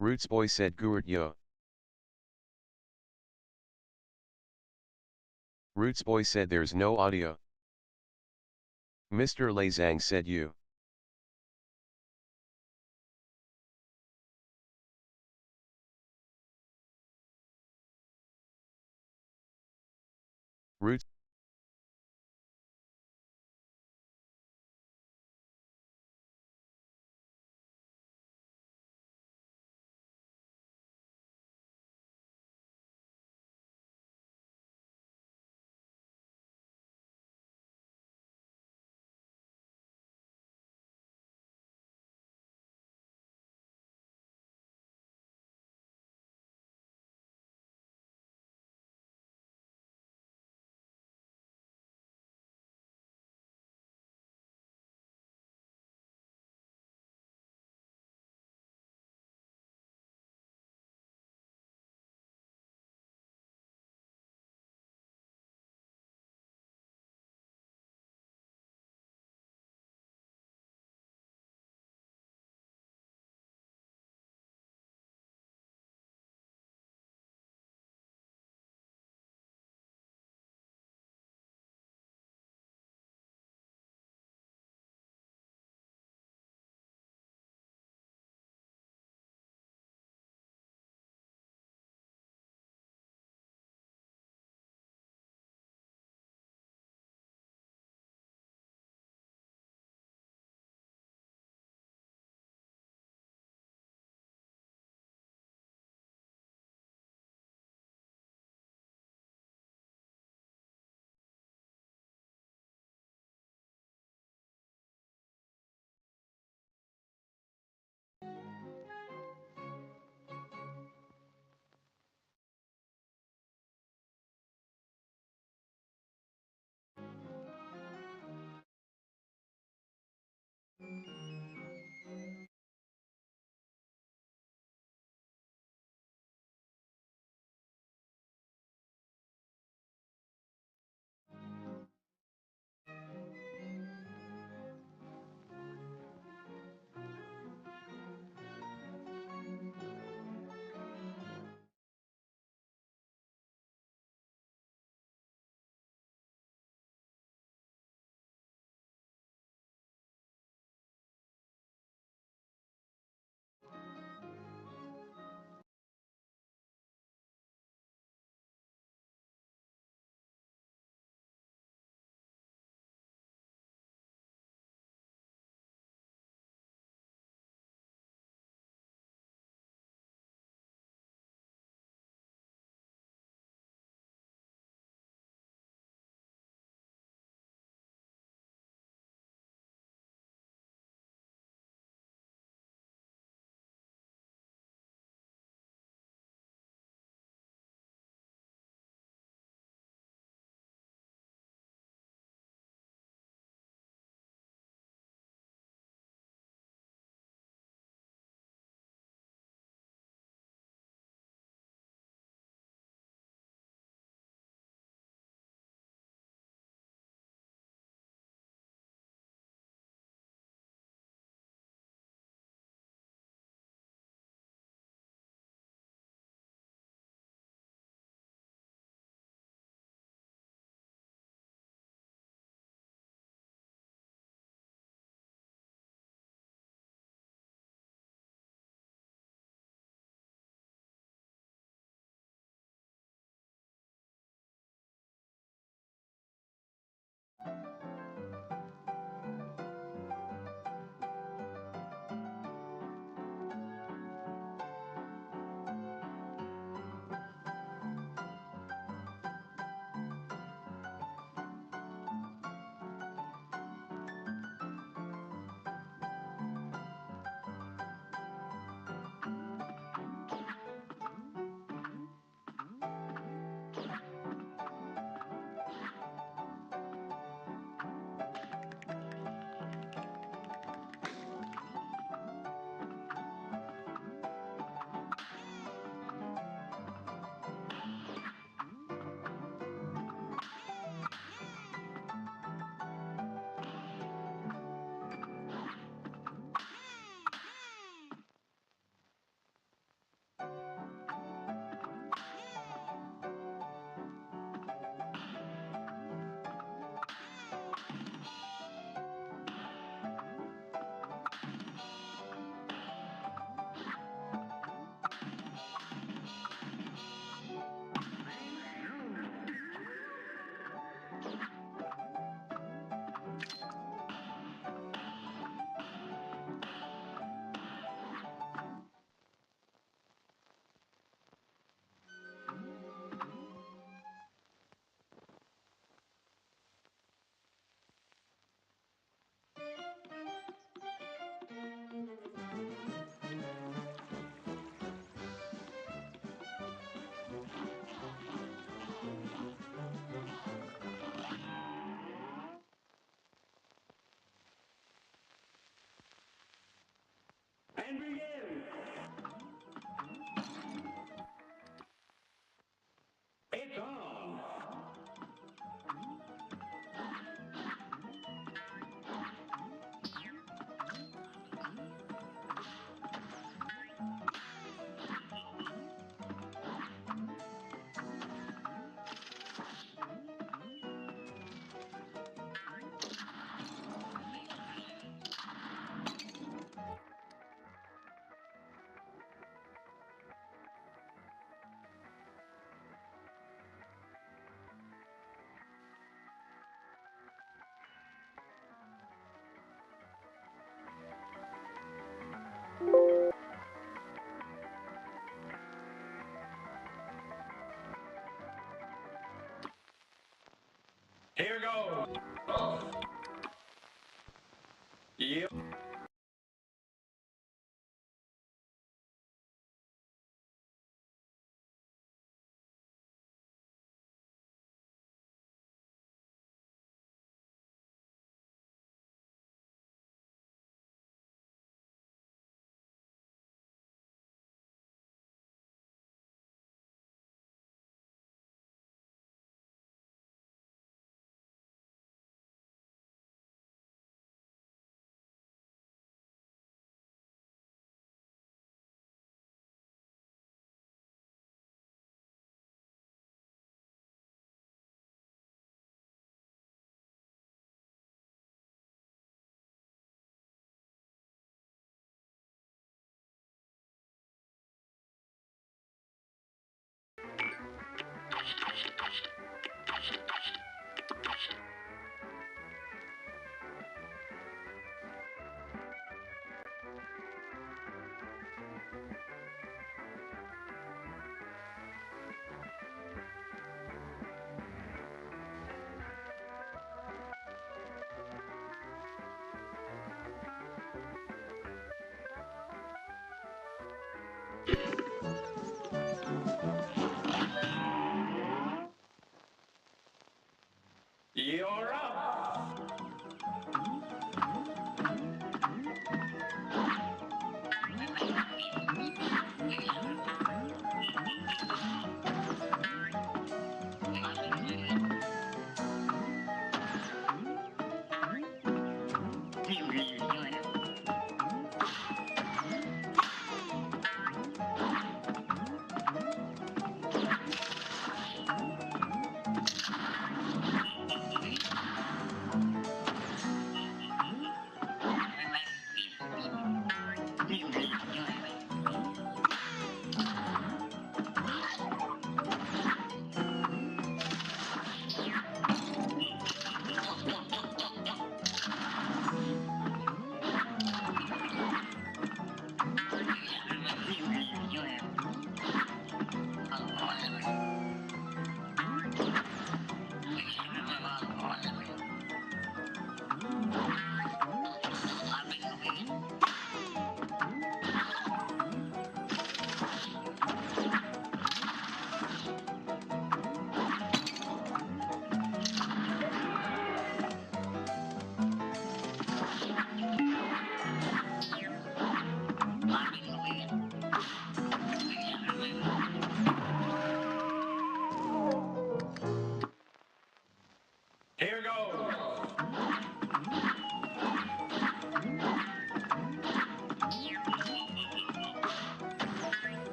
Roots boy said Gurt yo. Roots boy said there's no audio. Mr. Lazang said you. Roots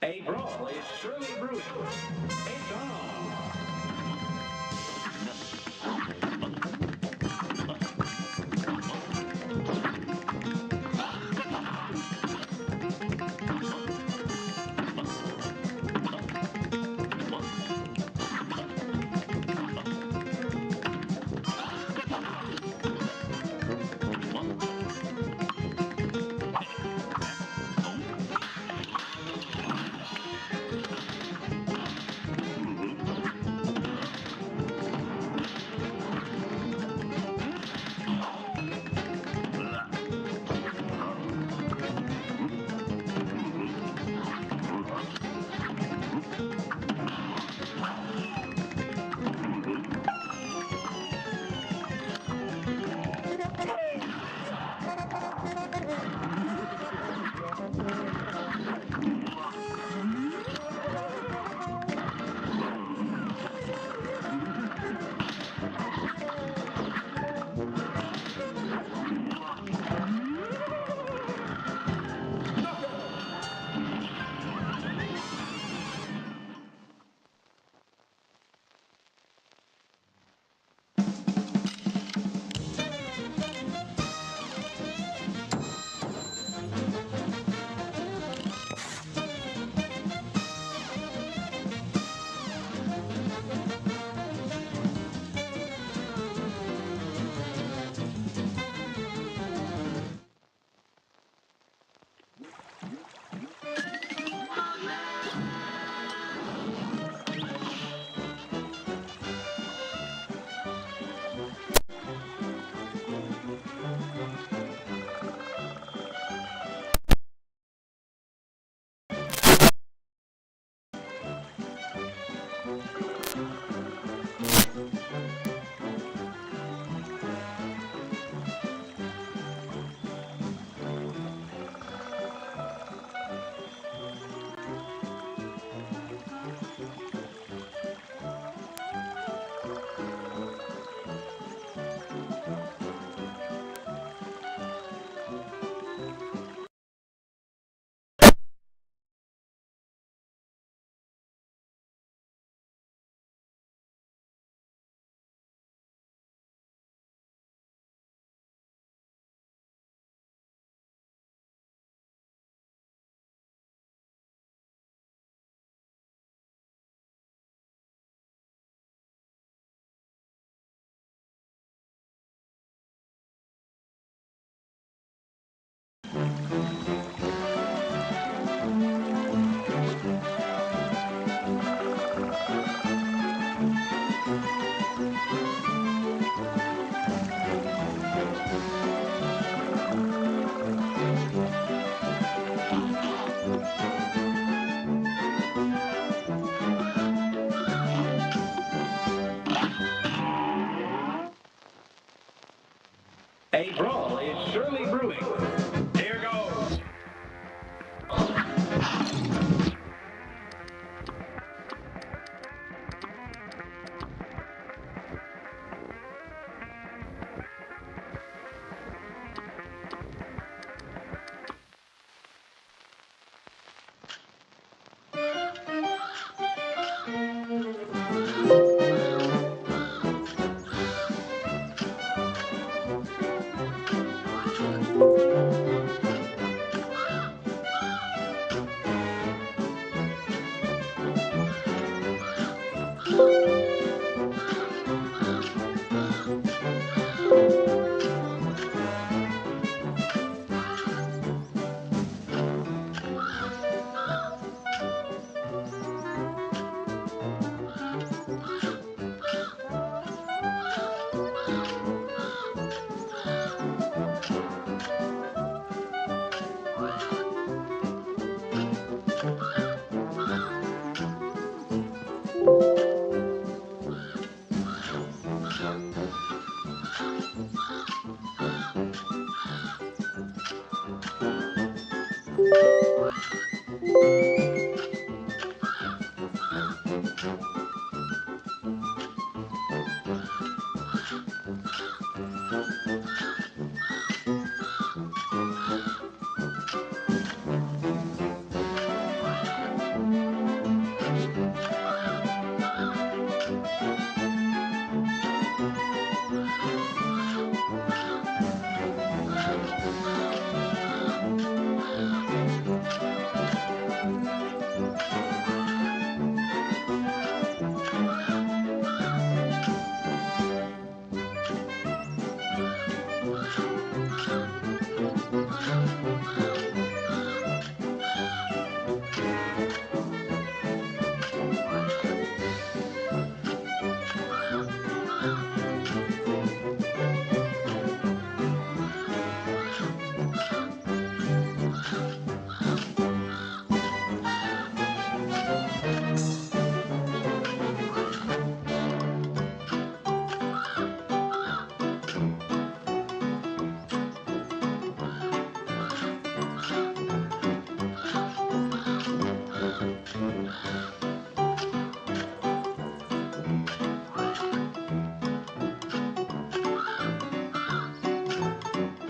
A brawl is surely brewing. It's on. A brawl is surely brewing. Here goes.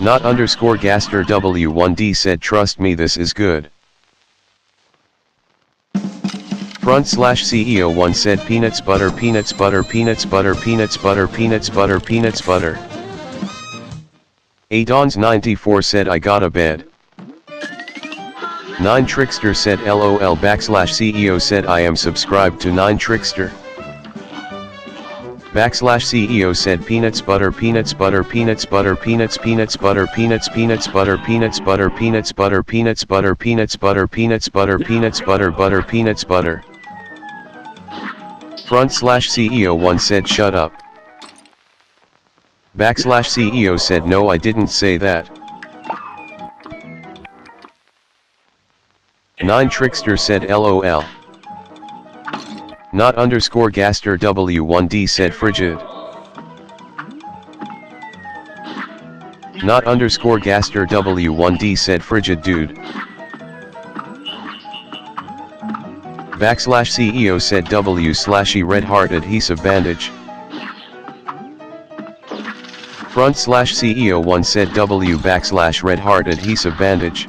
Not underscore Gaster W1D said trust me this is good. Front slash CEO1 said peanuts butter peanuts butter peanuts butter peanuts butter peanuts butter peanuts butter. Adons94 said I got a bed. 9 Trickster said LOL backslash CEO said I am subscribed to 9 Trickster. Backslash CEO said peanuts butter peanuts butter peanuts butter peanuts peanuts butter peanuts peanuts butter peanuts butter peanuts butter peanuts butter peanuts butter peanuts butter peanuts butter butter peanuts butter. Front slash CEO1 said shut up. Backslash CEO said no I didn't say that. 9 Trickster said LOL. Not underscore Gaster W1D said frigid. Not underscore Gaster W1D said frigid dude. Backslash CEO said W/E red heart adhesive bandage. Front slash CEO1 said W backslash red heart adhesive bandage.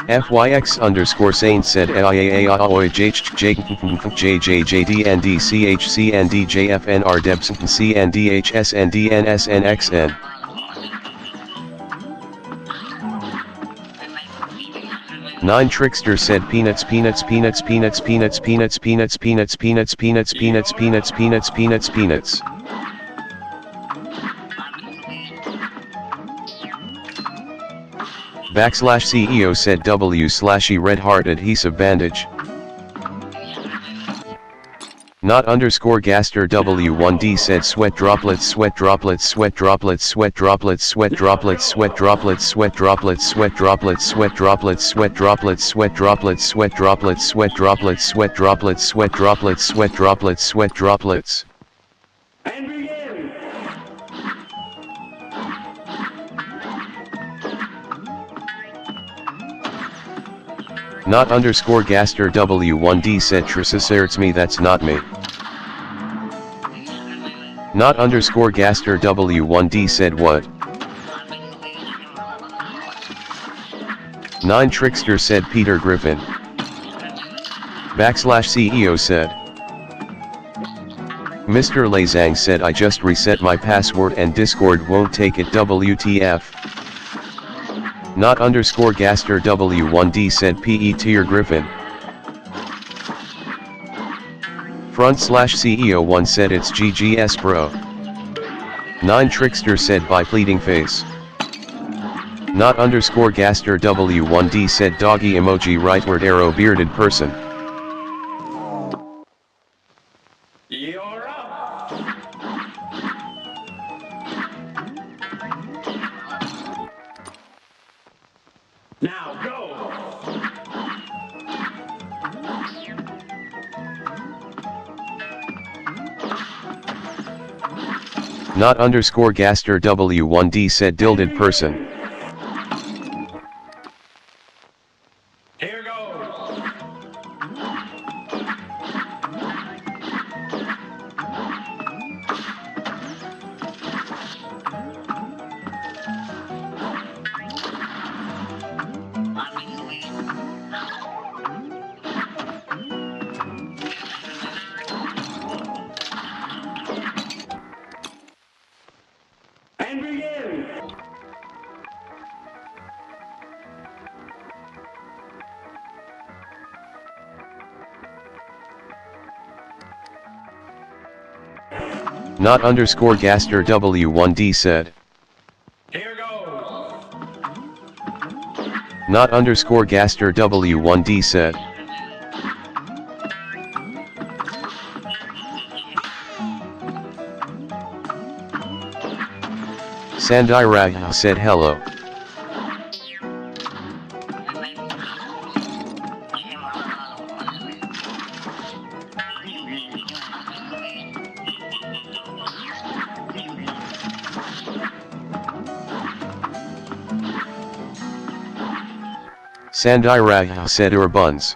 FYX underscore Saint said JJJDNDCHCNDJFNR Debson CNDHSNDNSNXN. Nine Trickster said peanuts peanuts peanuts peanuts peanuts peanuts peanuts peanuts peanuts peanuts peanuts peanuts peanuts peanuts peanuts. Backslash CEO said W/E red heart adhesive bandage. Not underscore Gaster W1D said sweat droplets sweat droplets sweat droplets sweat droplets sweat droplets sweat droplets sweat droplets sweat droplets sweat droplets sweat droplets sweat droplets sweat droplets sweat droplets sweat droplets sweat droplets sweat droplets sweat droplets. And begin. Not underscore Gaster W1D said Triceratops me that's not me. Not underscore Gaster W1D said what? 9 Trickster said Peter Griffin. Backslash CEO said. Mr. Lazang said I just reset my password and Discord won't take it WTF. Not underscore Gaster W1D said PE tier Griffin. Front slash CEO1 said it's GGS bro. 9 Trickster said by pleading face. Not underscore Gaster W1D said doggy emoji rightward arrow bearded person. You're up. Now go. Not underscore Gaster W1D said dilded person. Here goes. And begin. Not underscore Gaster W1D said. Here goes. Not underscore Gaster W1D said. Sandairag said hello. Sandairag said buns.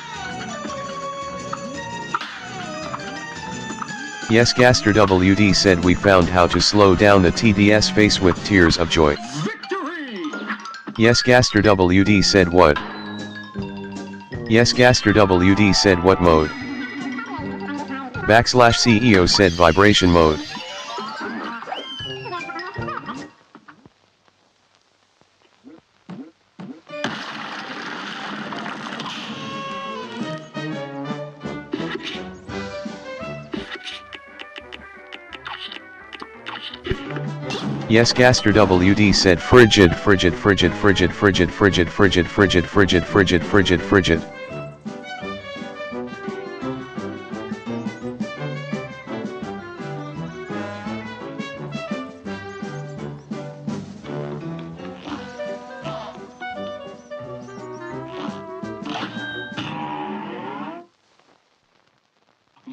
Yes, Gaster WD said we found how to slow down the TDS face with tears of joy. Victory! Yes, Gaster WD said what? Yes, Gaster WD said what mode? /CEO said vibration mode. Yes, Gaster WD said frigid. The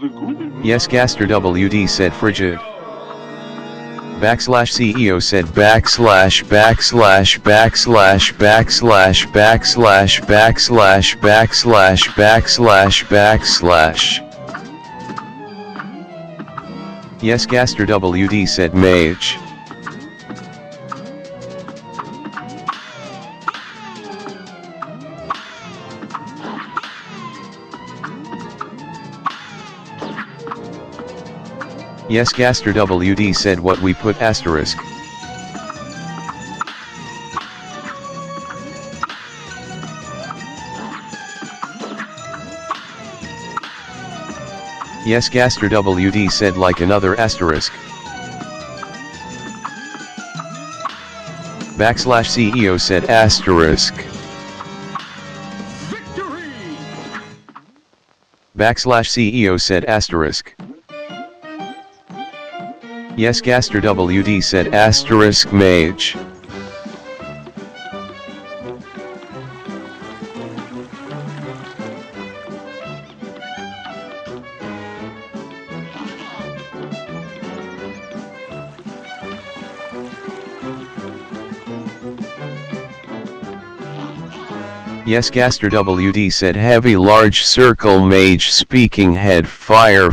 Guru Yes, Gaster WD said frigid. /CEO said /. Yes, Gaster WD said mage. Yes, Gaster WD said what we put asterisk. Yes, Gaster WD said like another asterisk. /CEO said asterisk. Victory! /CEO said asterisk. Yes, Gaster WD said asterisk mage. Yes, Gaster WD said heavy large circle mage speaking head fire.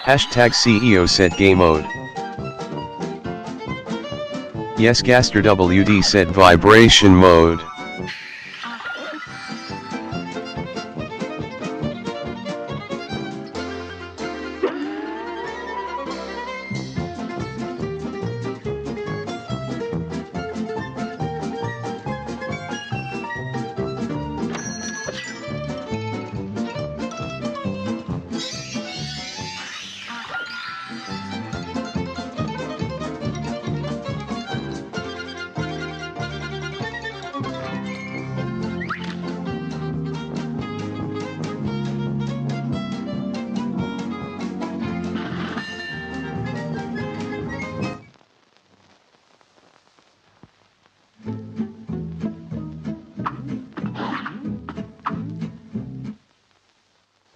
#CEO said game mode. Yes, Gaster WD said vibration mode.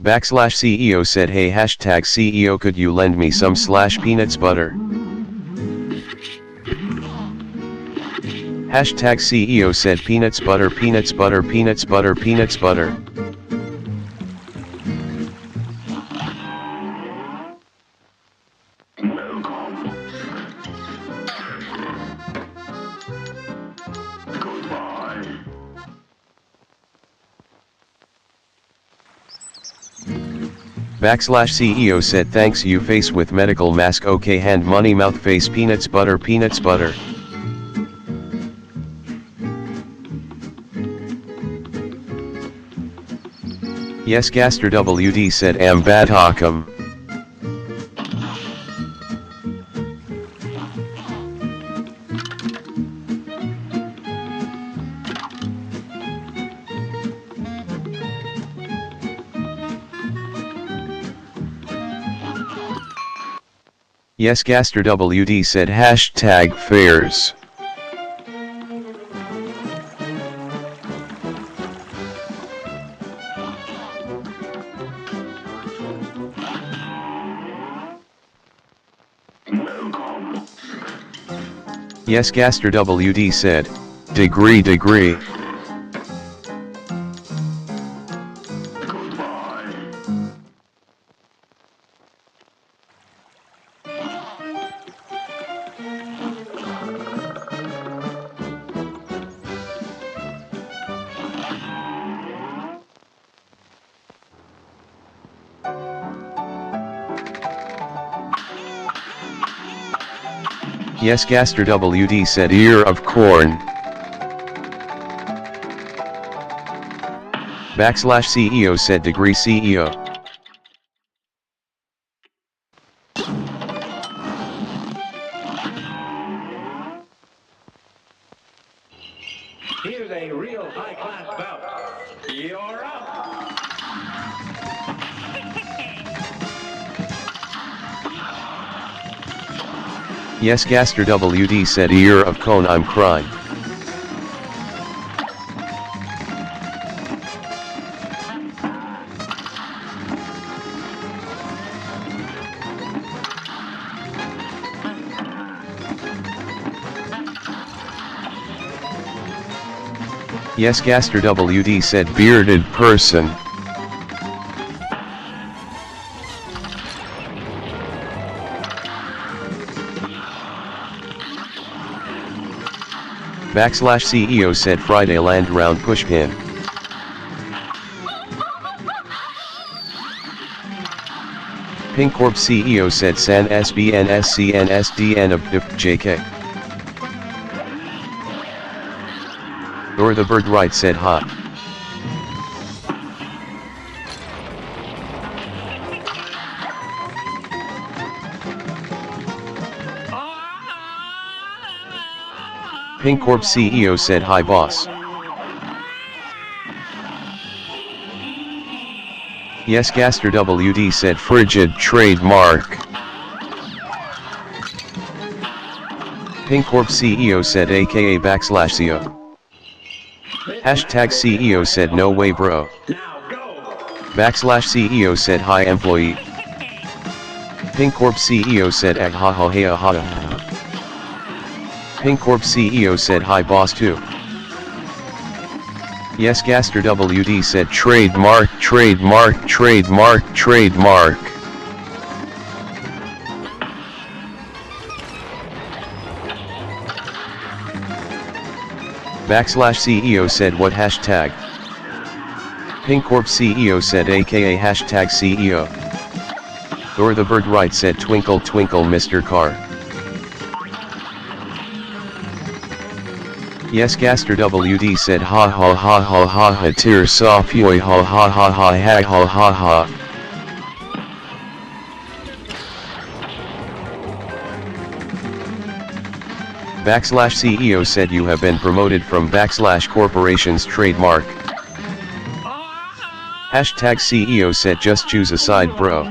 /CEO said hey #CEO could you lend me some /peanuts butter. #CEO said peanuts butter. /CEO said thanks you face with medical mask okay hand money mouth face peanuts butter. Yes, Gaster WD said am bad hakam. Yes, Gaster WD said #fairs. Yes, Gaster WD said degree. Yes, Gaster WD said ear of corn. /CEO said degree CEO. Here's a real high-class bout. You're up. Yes, Gaster WD said ear of cone, I'm crying. Yes, Gaster WD said bearded person. /CEO said Friday land round pushpin. Pinkcorp CEO said San SBNSCNSDN of JK. Or the bird right said hot. Pinkcorp CEO said hi boss. Yes, Gaster WD said frigid trademark. Pinkcorp CEO said aka /CO. #CEO said no way bro. Now go. /CEO said hi employee. Pinkcorp CEO said ag ha ha ha ha ha. Pinkcorp CEO said hi boss too. Yes, Gaster WD said trademark, trademark, trademark, trademark. /CEO said what hashtag. Pinkcorp CEO said aka #CEO. Or the bird right said twinkle twinkle Mr. Car. Yes, Gaster WD said ha ha ha ha ha ha tear soft yoy ha ha ha ha ha ha ha ha. /CEO said you have been promoted from /corporation's trademark. #CEO said just choose a side bro.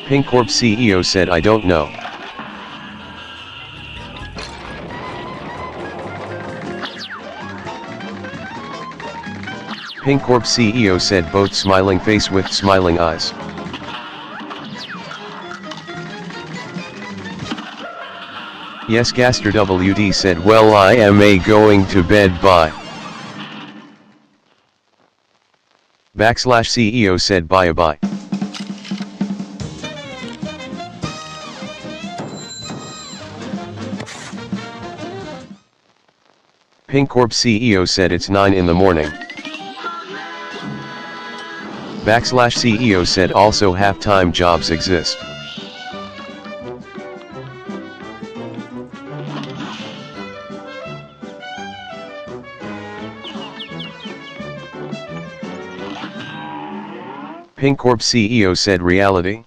Pinkcorp CEO said I don't know. Pinkcorp CEO said both smiling face with smiling eyes. Yes, Gaster WD said well I am going to bed bye. /CEO said bye bye. Pinkcorp CEO said it's 9 in the morning. /CEO said also half-time jobs exist. Pinkcorp CEO said reality.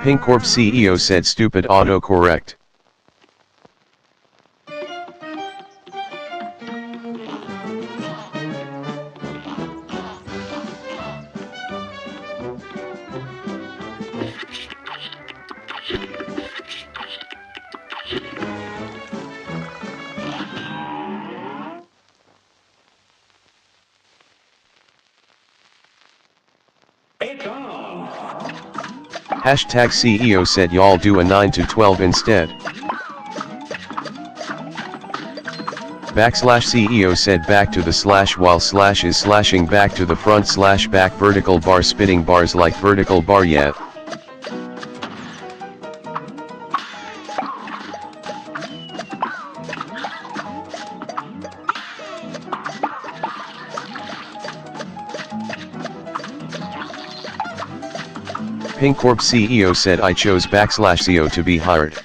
Pinkcorp CEO said stupid autocorrect. It's on. #CEO said y'all do a 9 to 12 instead. /CEO said back to the slash while slash is slashing back to the front / back vertical bar spitting bars like vertical bar yet. Pink Corp CEO said I chose /CO to be hired.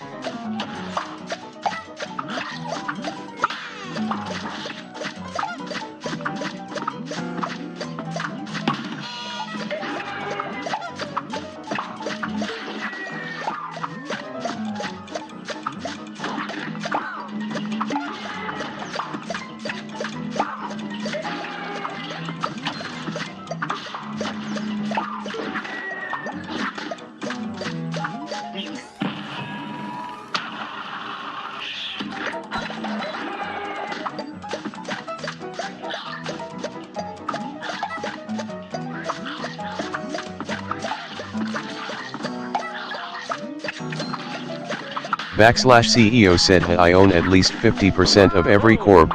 /CEO said I own at least 50% of every corp.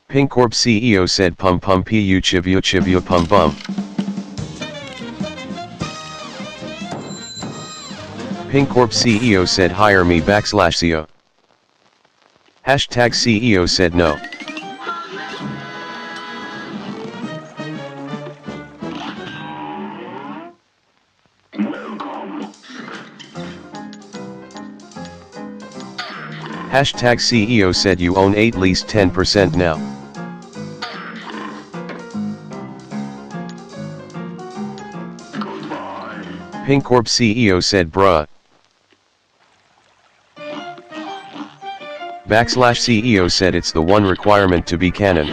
Pink Corp CEO said pum pu chivyu pum bum. Pink Corp CEO said hire me /CO. Hashtag CEO said no. Hashtag CEO said you own at least 10% now. Pink Corp CEO said bruh. /CEO said it's the one requirement to be canon.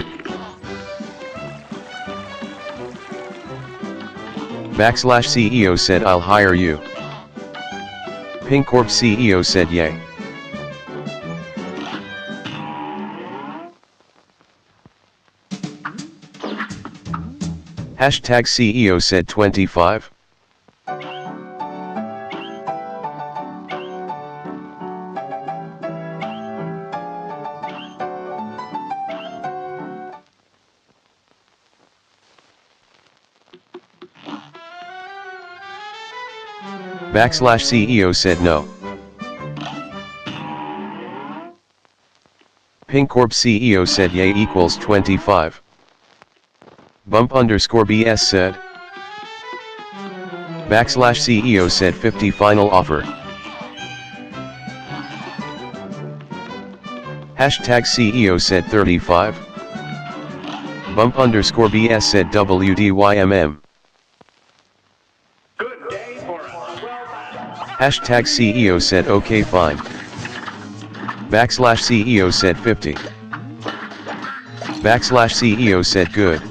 /CEO said I'll hire you. Pink Corp CEO said yay. Hashtag CEO said 25. /CEO said no. Pink Corp CEO said yay equals 25. Bump_BS said. /CEO said 50 final offer. Hashtag CEO said 35. Bump_BS said WDYMM. Good day for us. Hashtag CEO said okay fine. /CEO said 50. /CEO said good.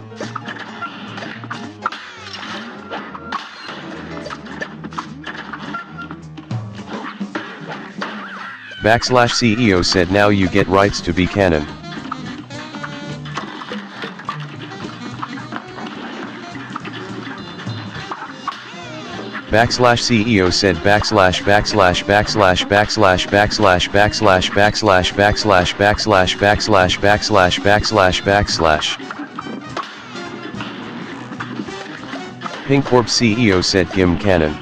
/CEO said now you get rights to be canon. /CEO said / Pink Corp CEO said Gim canon.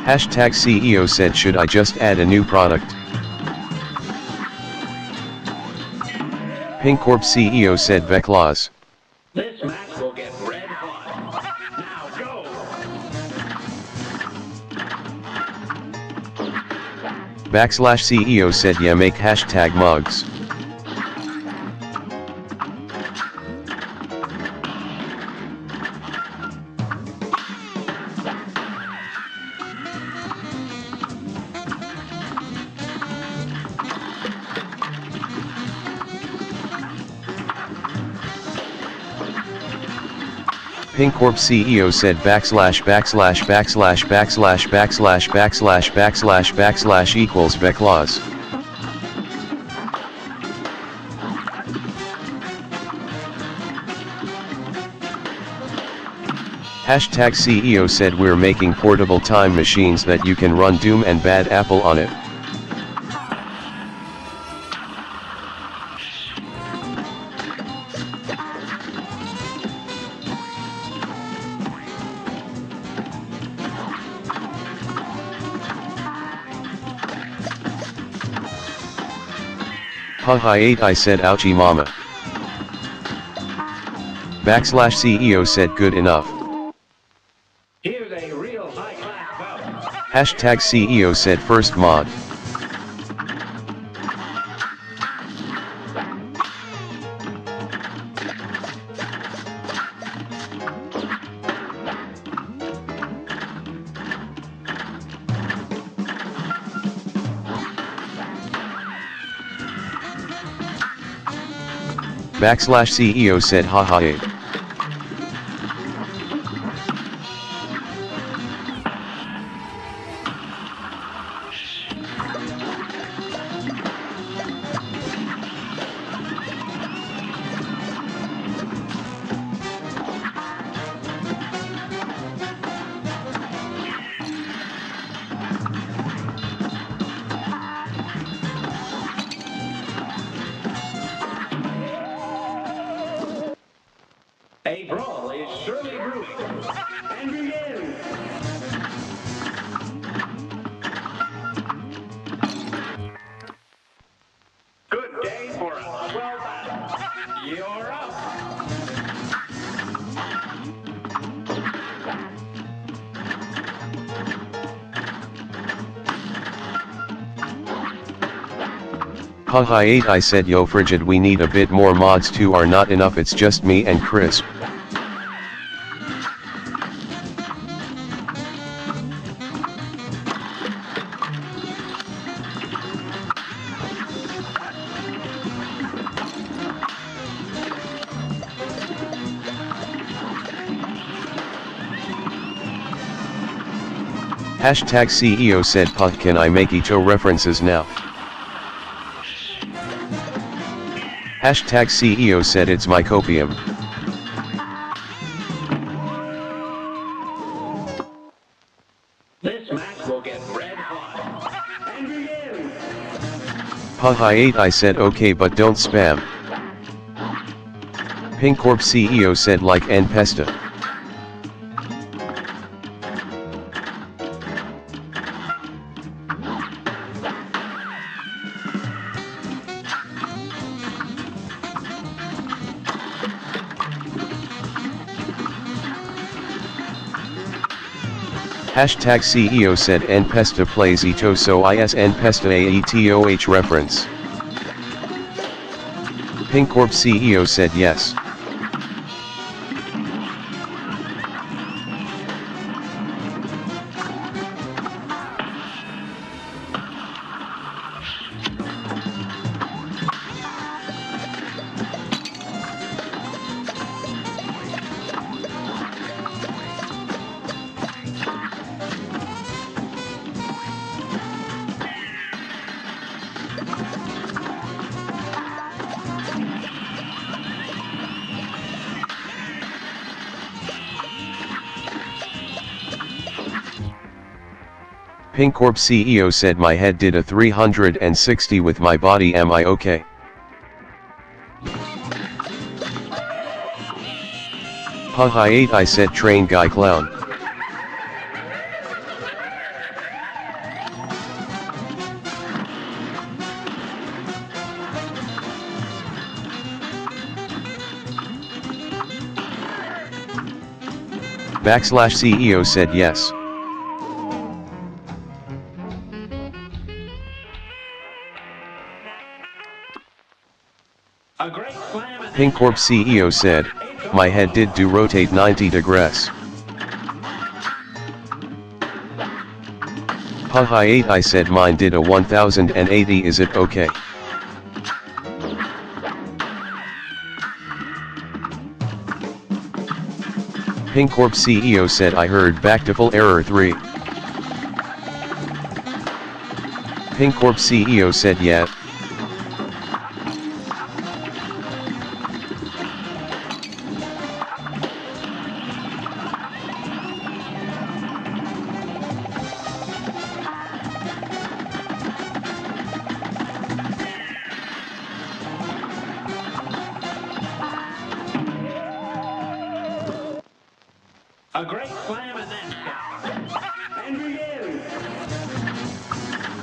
Hashtag CEO said should I just add a new product? Pink Corp CEO said Veclaws. This match will get red hot. Now go! /CEO said yeah make hashtag mugs. Pink Corp CEO said / equals Veclaws. Hashtag CEO said we're making portable time machines that you can run Doom and Bad Apple on it. Haha 8 I said ouchie mama. Backslash CEO said good enough. Here's a real high-class bout. Hashtag CEO said first mod. Backslash CEO said haha it. A brawl is surely brewing. And begin. Good day for a swell battle. You're up. Haha 8 I said yo frigid we need a bit more mods too are not enough it's just me and Crisp. Hashtag CEO said puck can I make Ito references now? Hashtag CEO said it's my copium. This match will get red hot. And begin. Haha 8 I said okay but don't spam. Pinkcorp CEO said like en pesta. Hashtag CEO said en pesta plays Ito so is en pesta aetoh reference. Pinkcorp CEO said yes. Pinkcorp CEO said my head did a 360 with my body am I okay? Haha 8 I said train guy clown. Backslash CEO said yes. A great slam and Pinkcorp CEO said, my head did do rotate 90 degrees. Haha 8 I said mine did a 1080 is it okay? Pinkcorp CEO said I heard back to full error 3. Pinkcorp CEO said yeah. a great slam and then stop. And begin.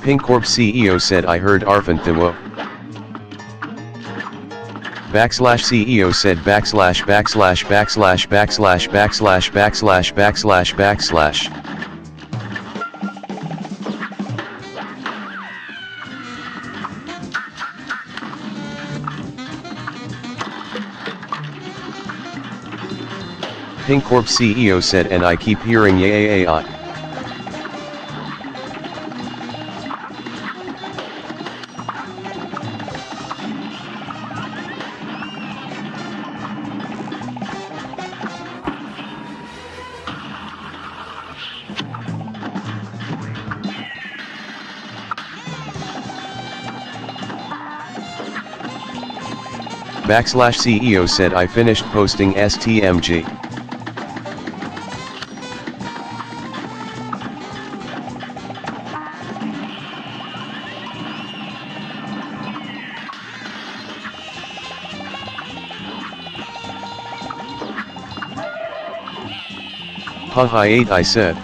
Pinkcorp CEO said I heard Arfant Dewo. Backslash CEO said backslash backslash backslash backslash backslash backslash backslash backslash. Pink Corp CEO said, and I keep hearing yay. Backslash CEO said I finished posting STMG. Haha 8 I said.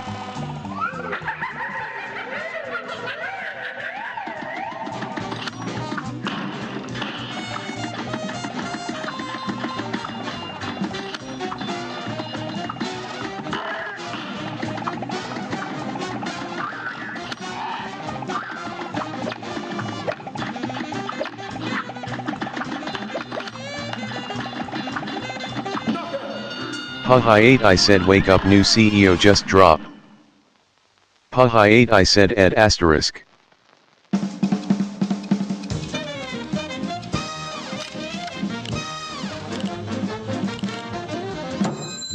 Haha 8 I said wake up new CEO just drop. Haha 8 I said ed asterisk.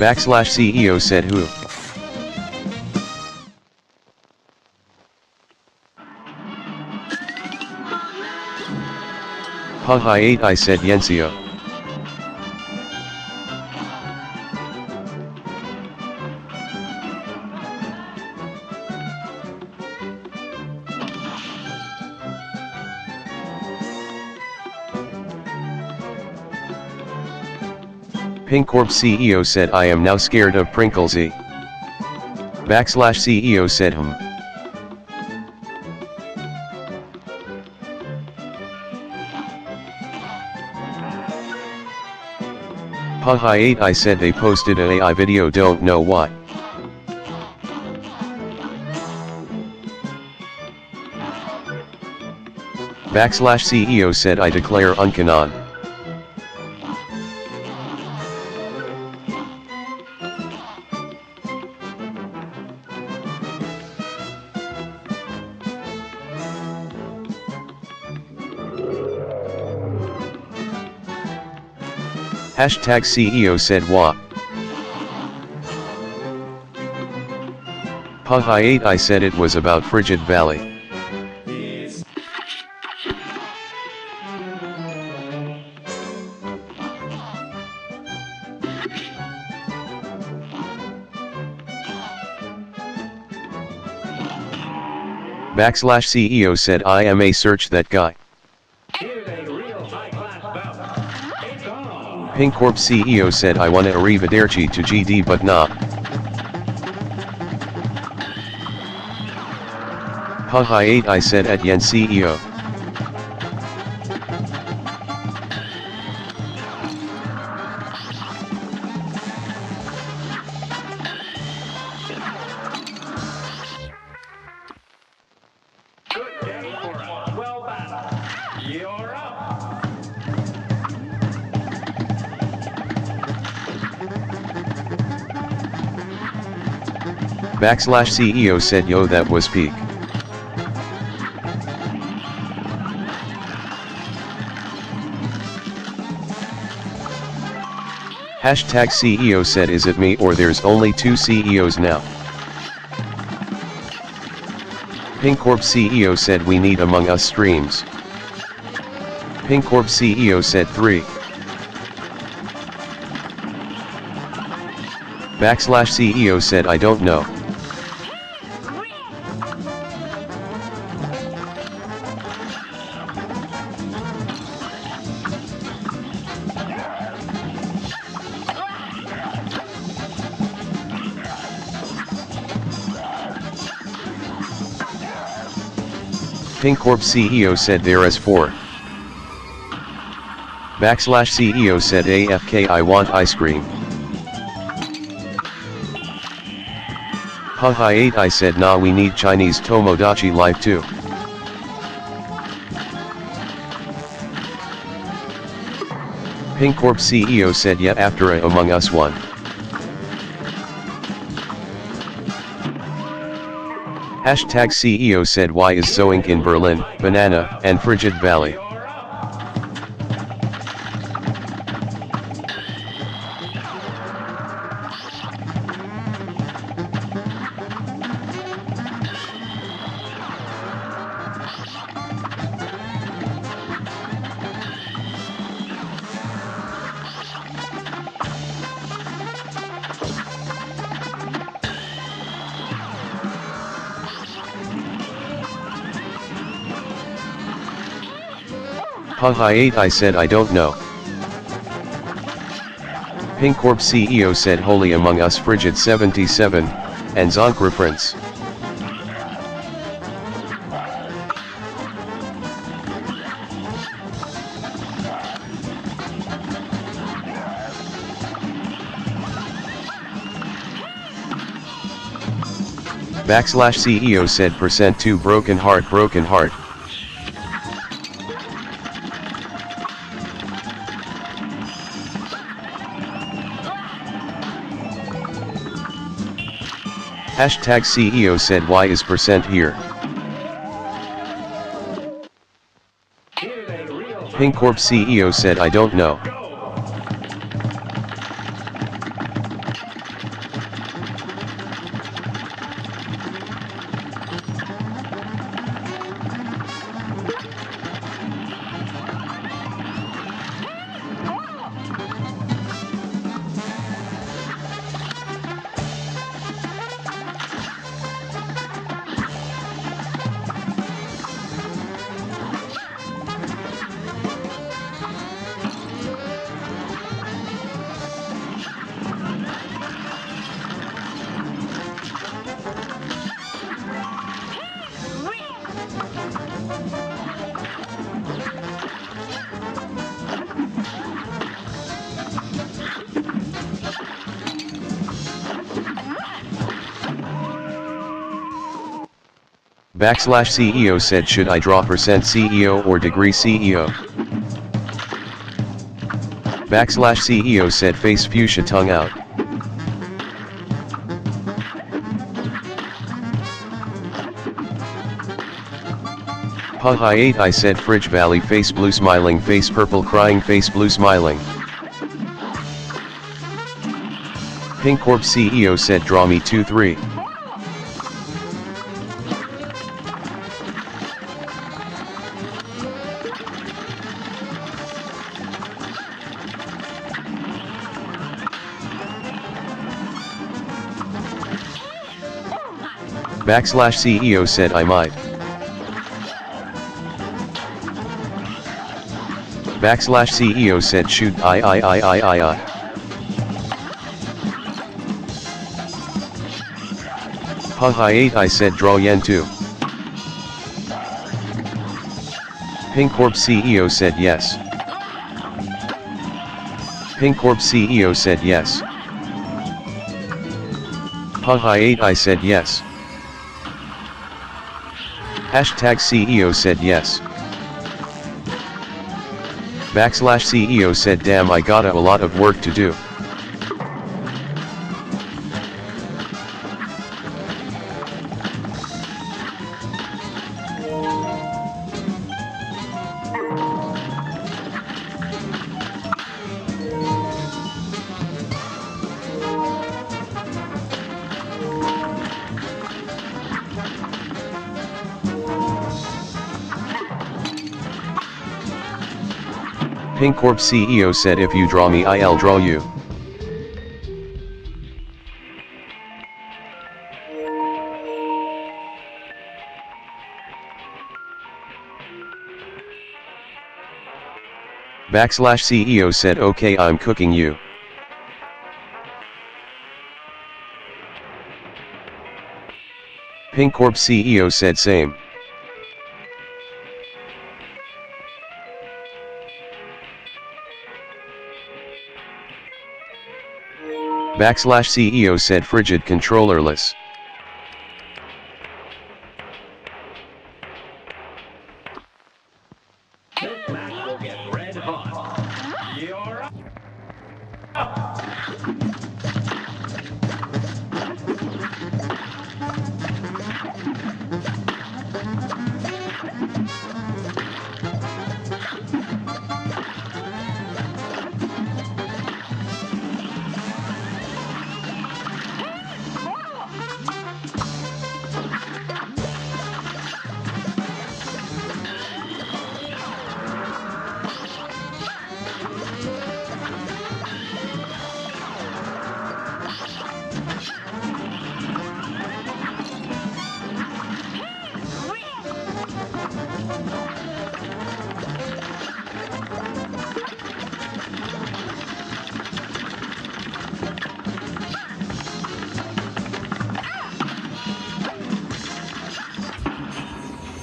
Backslash CEO said who? Haha 8 I said Yencio. Pink Corp CEO said I am now scared of Prinklesy. Backslash CEO said Haha 8 I said they posted an AI video don't know why. Backslash CEO said I declare uncanon. Hashtag CEO said wah. Haha 8 I said it was about Frigid Valley. Backslash CEO said I am a search that guy. Pink Corp CEO said I wanna arrivederci to GD but nah. Haha 8 I said at yen CEO. Good day for a well battle. You're up. Backslash CEO said yo that was peak. Hashtag CEO said is it me or there's only two CEOs now. Pink Corp CEO said we need Among Us streams. Pink Corp CEO said 3. Backslash CEO said I don't know. Pink Corp CEO said there is 4. Backslash CEO said AFK I want ice cream. Haha 8 I said nah we need Chinese Tomodachi life too. Pink Corp CEO said yet after a Among Us one. Hashtag CEO said why is Zoink in Berlin, Banana, and Frigid Valley. Haha 8 I said I don't know. Pink Corp CEO said Holy Among Us Frigid 77, and Zonk reference. Backslash CEO said %2 broken heart broken heart. Hashtag CEO said why is % here. Pink Corp CEO said I don't know. Backslash CEO said should I draw % CEO or degree CEO? Backslash CEO said face fuchsia tongue out. Haha 8 I said Fridge Valley face blue smiling face purple crying face blue smiling. Pink Corp CEO said draw me 2-3. Backslash CEO said I might. Backslash CEO said shoot I. Haha 8 I said draw yen 2. Pink Corp CEO said yes. Pink Corp CEO said yes. Haha 8 I said yes. Hashtag CEO said yes. Backslash CEO said damn I got a lot of work to do. Pink Corp CEO said if you draw me I'll draw you. Backslash CEO said okay I'm cooking you. Pink Corp CEO said same. Backslash CEO said frigid controllerless. This match will get red hot. You're up.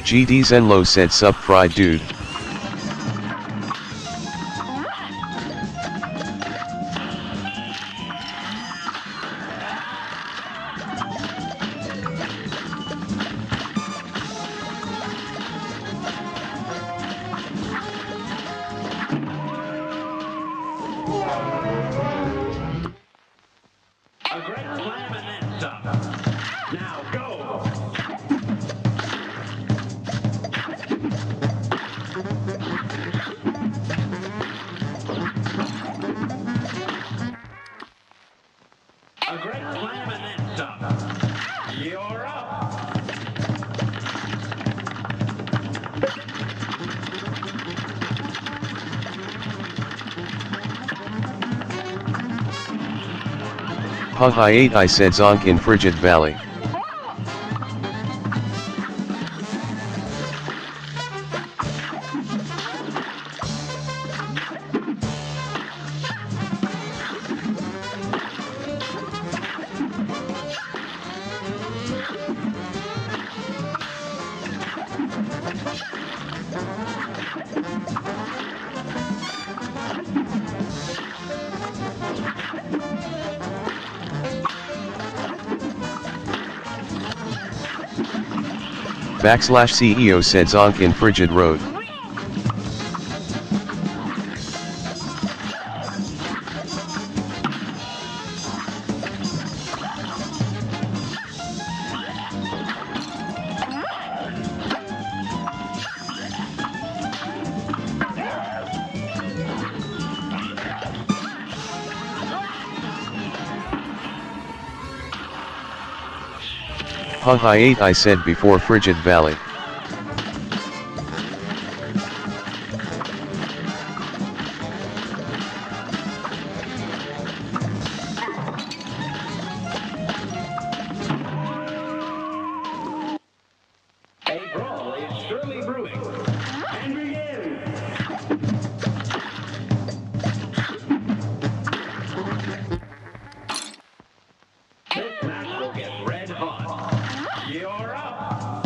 GD Zenlo said sup fried dude. A great slam and then some. Now go. A great slam and then some. You're up. Haha 8 I said zonk in frigid valley. Backslash CEO said zonk in frigid road. Haha 8 I said before frigid valley. A brawl is surely brewing. And begin. This match will get red hot. You're up.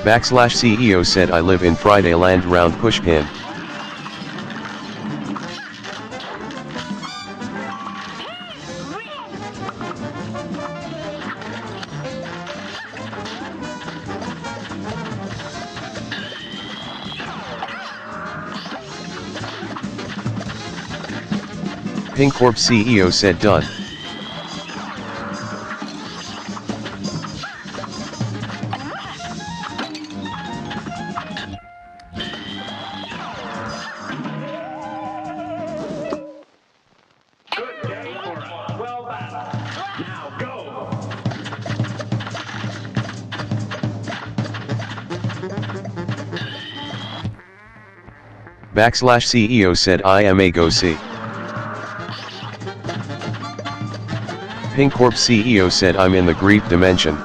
Backslash CEO said I live in Friday land round pushpin. Pink Corp CEO said done. Good day for a swell battle. Now go. Backslash CEO said I am a go see. Pink Corp CEO said I'm in the Greek dimension.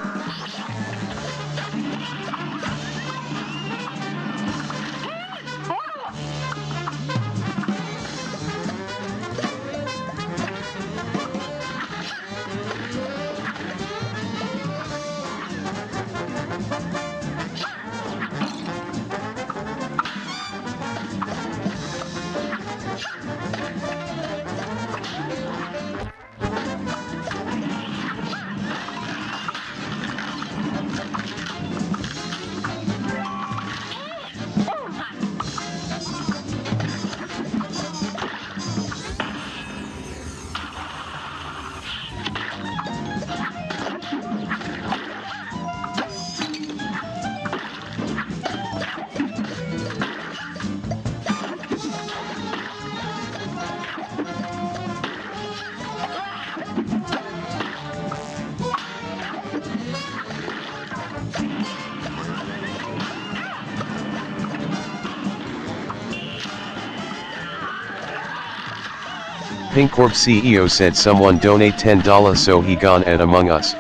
Pink Corp CEO said someone donate $10 so he gone at Among Us.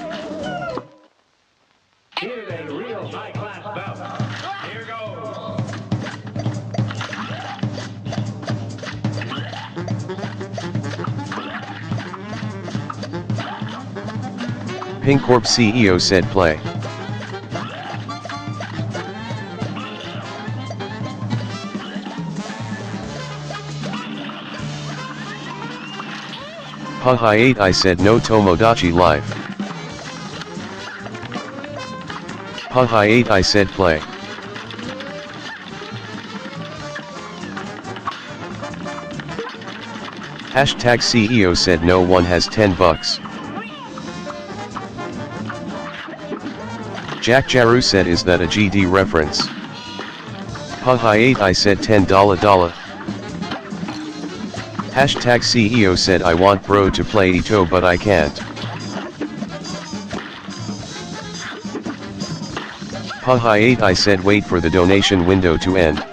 Here's a real high-class bout. Here goes. Pink Corp CEO said play. Haha 8 I said no Tomodachi live. Haha 8 I said play. Hashtag CEO said no one has $10. Jack Jaru said is that a GD reference? Haha 8 I said $10. Hashtag CEO said I want bro to play Ito but I can't. Haha 8 I said wait for the donation window to end.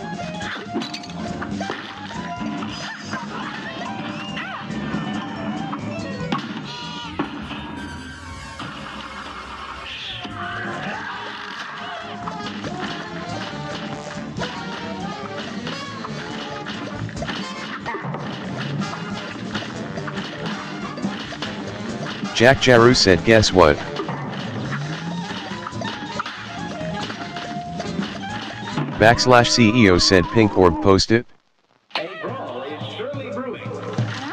Jack Jaru said guess what? /CEO said Pink Orb post it. A brawl is surely brewing.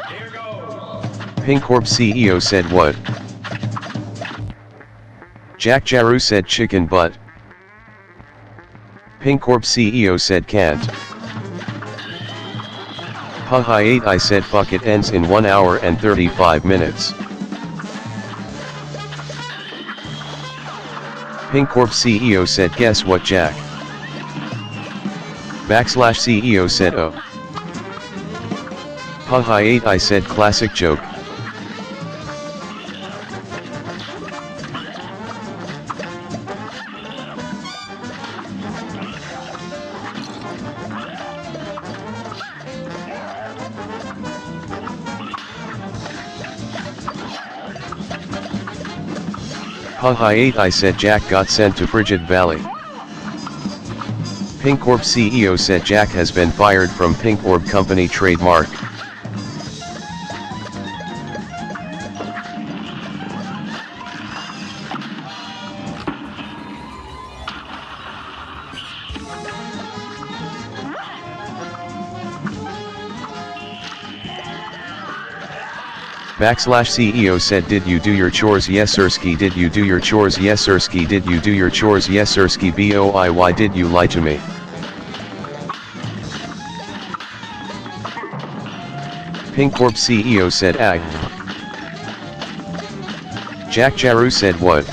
Here goes. Pink Orb CEO said what? Jack Jaru said chicken butt. Pink Orb CEO said can't. Haha 8 I said fuck it ends in 1 hour and 35 minutes. Pink Corp CEO said guess what Jack? /CEO said oh. Haha 8 I said classic joke. Haha 8 I said Jack got sent to Frigid Valley. Pink Corp CEO said Jack has been fired from Pink Orb Company trademark. /CEO said did you do your chores yes Sirski did you do your chores yes Sirski did you do your chores yes Sirski boy why did you lie to me? Pink Corp CEO said ag. Jack Jaru said what?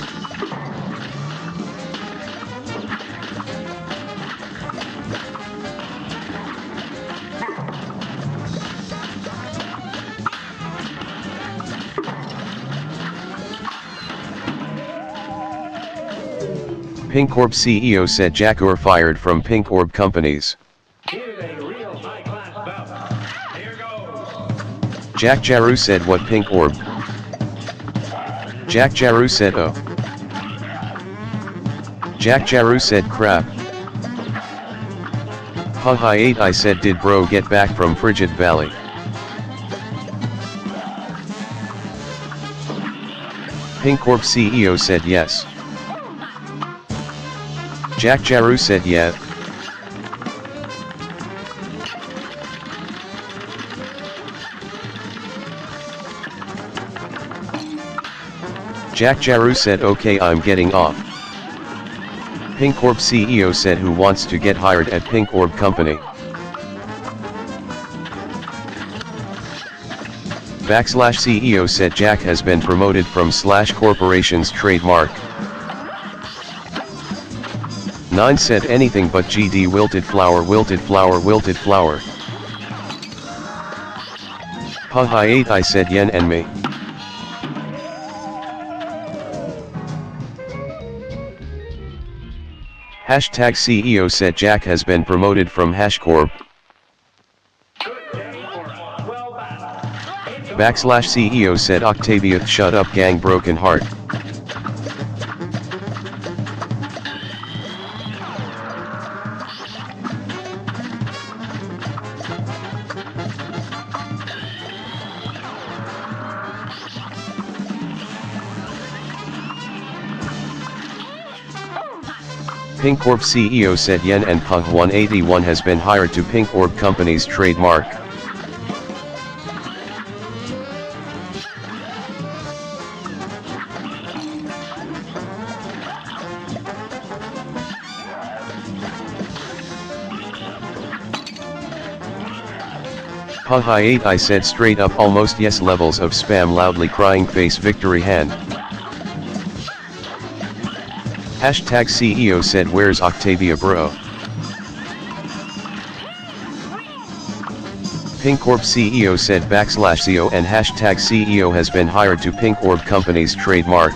Pink Orb CEO said Jack Orr fired from Pink Orb Companies. Here's a real high-class bout. Here goes. Jack Jaru said what Pink Orb? Jack Jaru said oh. Jack Jaru said crap. Haha 8 I said did bro get back from Frigid Valley? Pink Corp CEO said yes. Jack Jaru said yeah. Jack Jaru said okay I'm getting off. Pink Corp CEO said who wants to get hired at Pink Orb Company? /CEO said Jack has been promoted from /corporation's trademark. 9 said anything but GD wilted flower wilted flower wilted flower. Haha 8 I said yen and me. Hashtag CEO said Jack has been promoted from /corp. /CEO said Octavia shut up gang broken heart. Pink Orb CEO said Yen and Pug 181 has been hired to Pink Orb Company's trademark. Haha 8 I said straight up almost yes levels of spam loudly crying face victory hand. Hashtag CEO said where's Octavia bro? Pink Orb CEO said /CO and hashtag CEO has been hired to Pink Orb Company's trademark.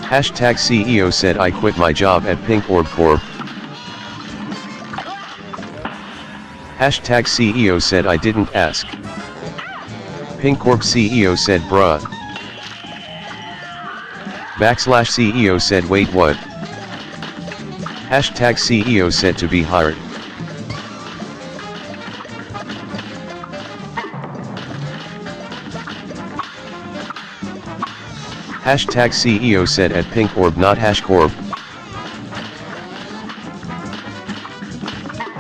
Hashtag CEO said I quit my job at Pink Orb Corp. Hashtag CEO said I didn't ask. Pink Corp CEO said bruh. /CEO said wait what? Hashtag CEO said to be hired. Hashtag CEO said at Pink Orb not /corp.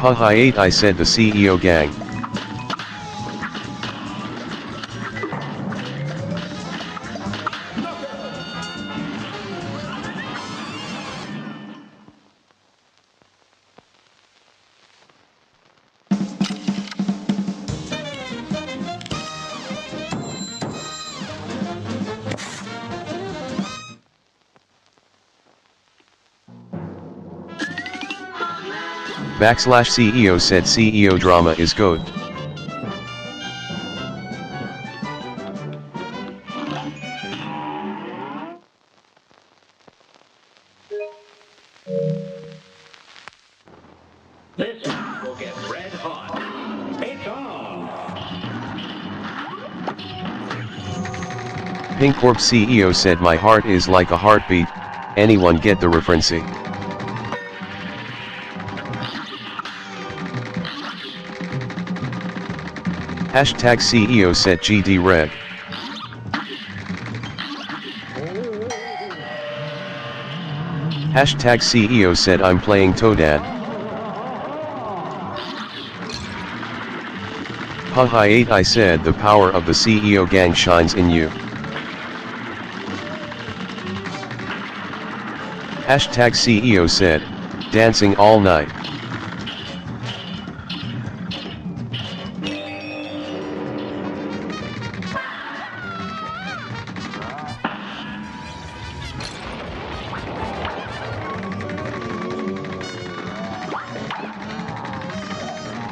Haha 8 I said the CEO gang. /CEO said CEO drama is good. This one will get red hot. It's on. Pink Corp CEO said my heart is like a heartbeat, anyone get the referencing? Hashtag CEO said GD Red. Hashtag CEO said I'm playing Toadad. Haha 8 I said the power of the CEO gang shines in you. Hashtag CEO said, dancing all night.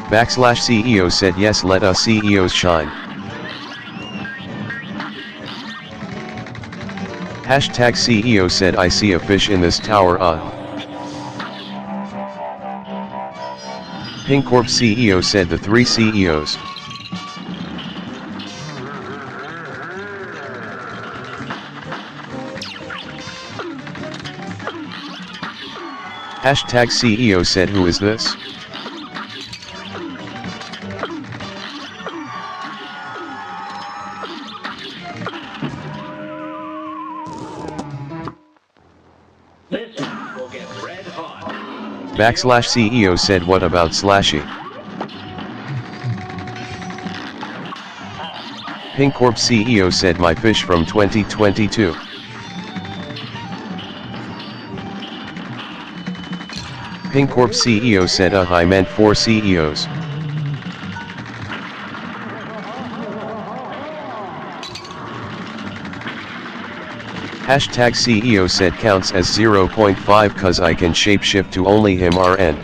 /CEO said yes let us CEOs shine. Hashtag CEO said I see a fish in this tower Pink Corp CEO said the three CEOs. Hashtag CEO said who is this? This one will get red hot. Backslash CEO said what about Slashy? Pink Corp CEO said my fish from 2022. Pink Corp CEO said I meant 4 CEOs. Hashtag CEO said counts as 0.5 cause I can shapeshift to only him RN.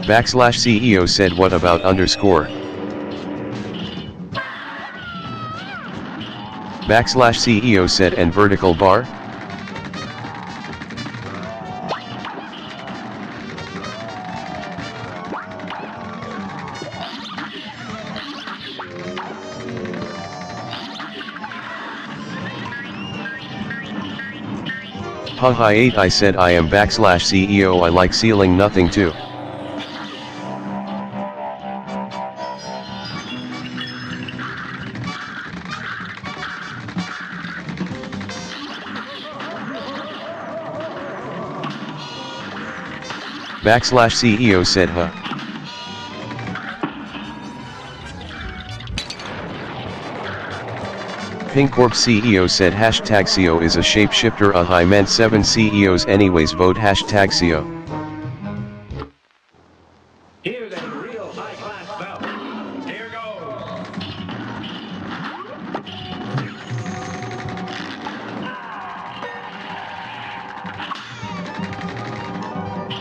Backslash CEO said what about underscore? Backslash CEO said and vertical bar? Haha 8 I said I am backslash CEO I like sealing nothing too. Backslash CEO said huh. Pink Corp CEO said hashtag CEO is a shapeshifter I meant 7 CEOs anyways vote hashtag CEO. Here's a real high-class bout. Here goes.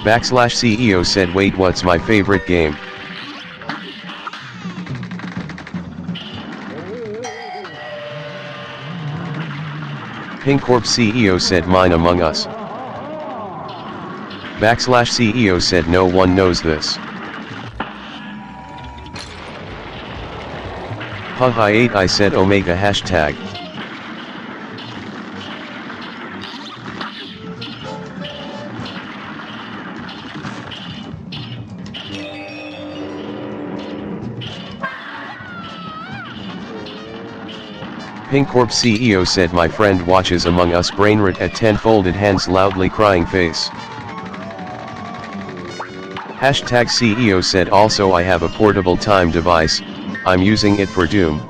Backslash CEO said wait what's my favorite game? Pink Corp CEO said mine Among Us. Backslash CEO said no one knows this. Haha 8 I said Omega hashtag. Pink Corp CEO said my friend watches Among Us brainrot at 10 folded hands loudly crying face. Hashtag CEO said also I have a portable time device, I'm using it for Doom.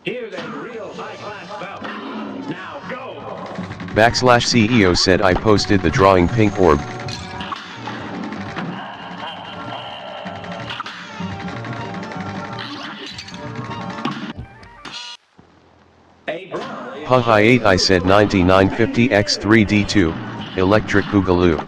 Here's a real high-class bout. Now go. Backslash CEO said I posted the drawing pink orb. Haha 8 I said 9950x3d2, electric boogaloo.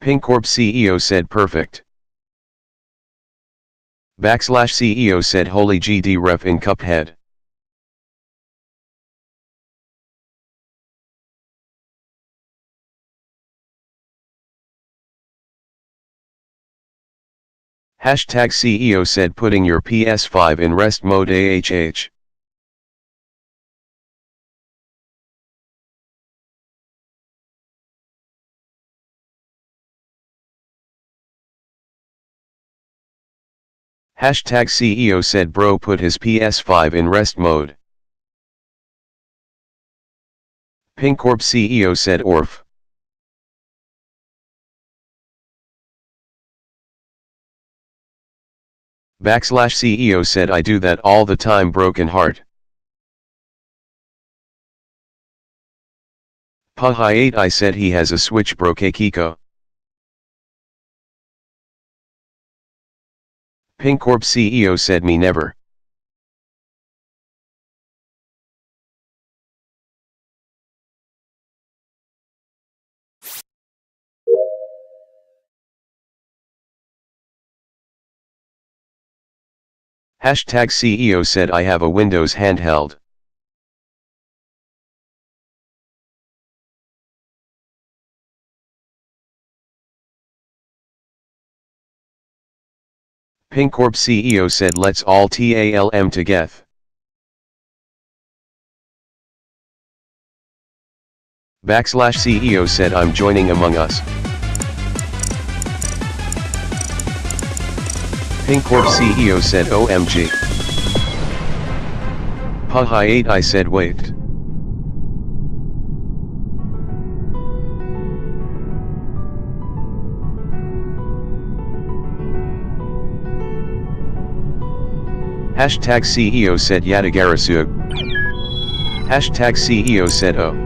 Pink Corp CEO said perfect. Backslash CEO said holy GD ref in Cuphead. Hashtag CEO said putting your PS5 in rest mode AHH. Hashtag CEO said bro put his PS5 in rest mode. Pincorp CEO said orf. /CEO said I do that all the time broken heart. Pahayate I said he has a switch broke Kiko. Pincorp CEO said me never. Hashtag CEO said I have a Windows handheld. Pincorp CEO said let's all TALM together. /CEO said I'm joining Among Us. Pincorp CEO said OMG. Pahayate I said wait. Hashtag CEO said Yadagarasug. Hashtag CEO said oh.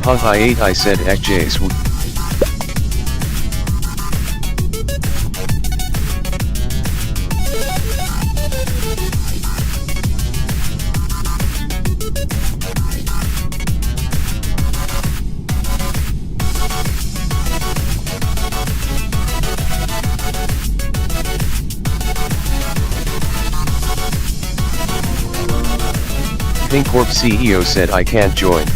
Pahayate I said ekjays. Pincorp CEO said I can't join.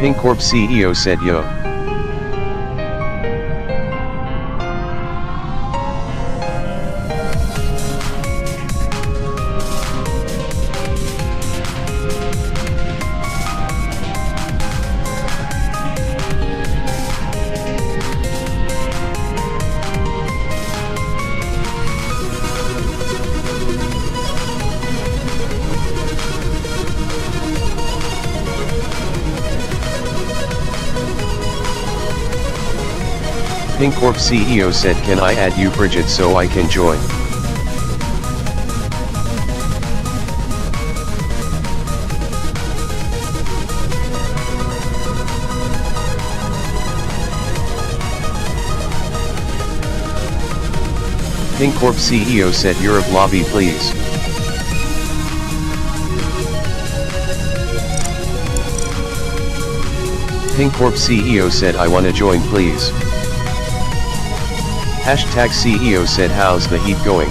Pink Corp CEO said yo. Pink Corp CEO said, can I add you Bridget so I can join? Pink Corp CEO said, Europe lobby please. Pink Corp CEO said, I wanna join please. Hashtag CEO said, how's the heat going?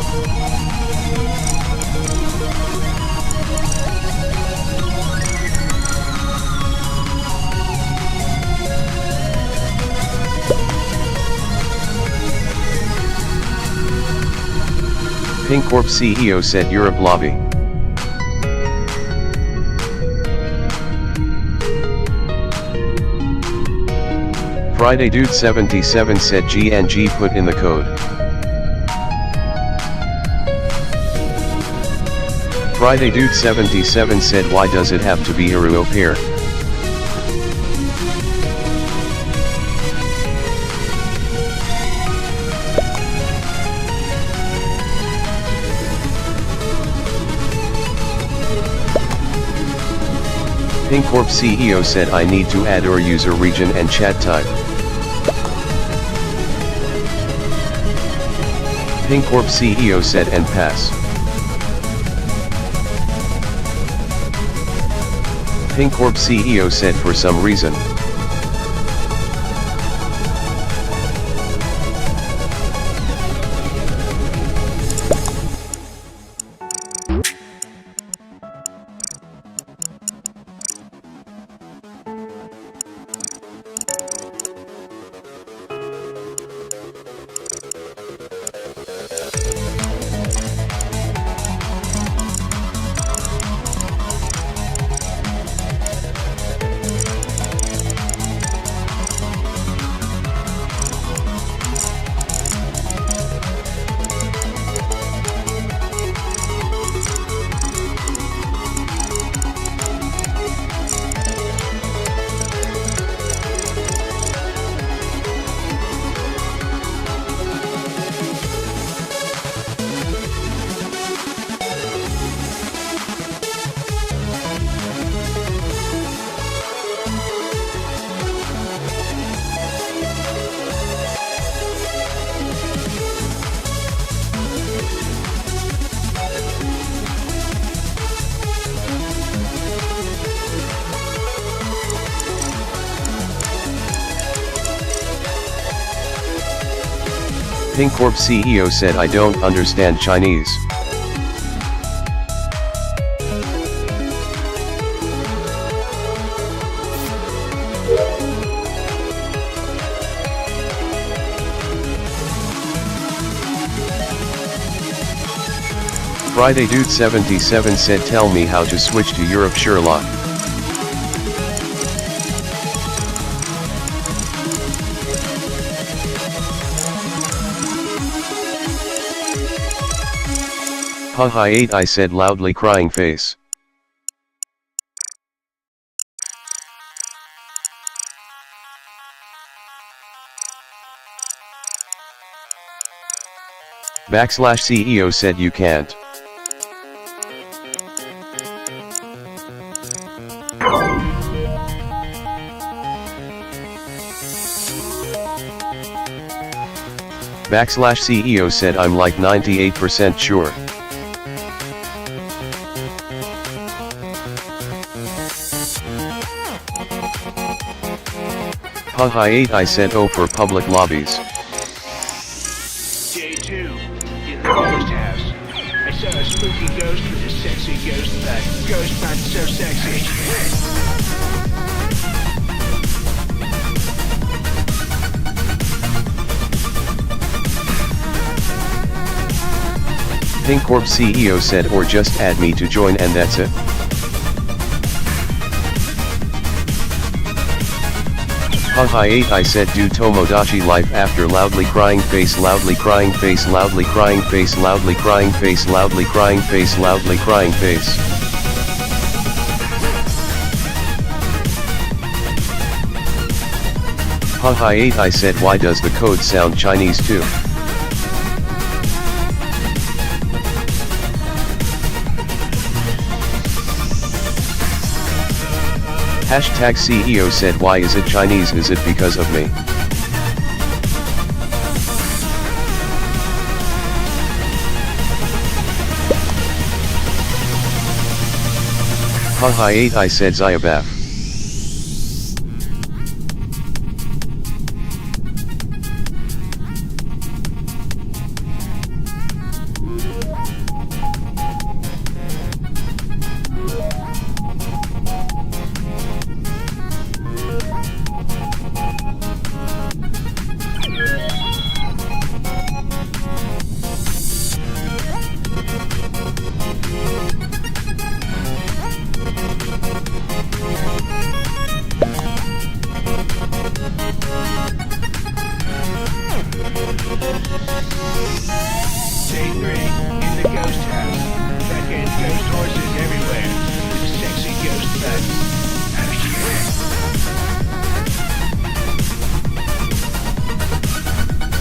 Pink Corp CEO said, Europe lobby. Friday Dude 77 said GNG put in the code. Friday Dude 77 said, why does it have to be Hero pair? Pink Corp CEO said, I need to add our user region and chat type. Pink Corp CEO said, and pass. Pink Corp CEO said, for some reason. Pink Corp CEO said I don't understand Chinese. Friday Dude 77 said tell me how to switch to Europe Sherlock. Haha 8 I said loudly crying face. /CEO said you can't. /CEO said I'm like 98% sure. Haha 8 I said oh for public lobbies. Day 2, in the ghost house. I saw a spooky ghost with a sexy ghost butt. Ghost butt so sexy. Pink Corp CEO said or just add me to join and that's it. Haha 8 I said do Tomodachi life after loudly crying face loudly crying face loudly crying face loudly crying face loudly crying face loudly crying face. Haha 8 I said why does the code sound Chinese too? #CEO said why is it Chinese, is it because of me? Haha 8 I said Zayabaf. Day 3, in the ghost house. Fucking ghost horses everywhere. With sexy ghost butts.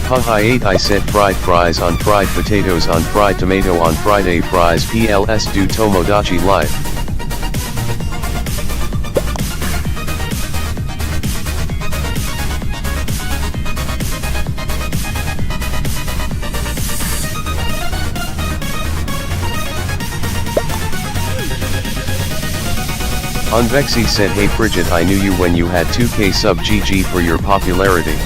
Haha 8 I said fried fries on fried potatoes on fried tomato on Friday fries PLS do Tomodachi life. Unvexy said hey Bridget I knew you when you had 2k sub GG for your popularity.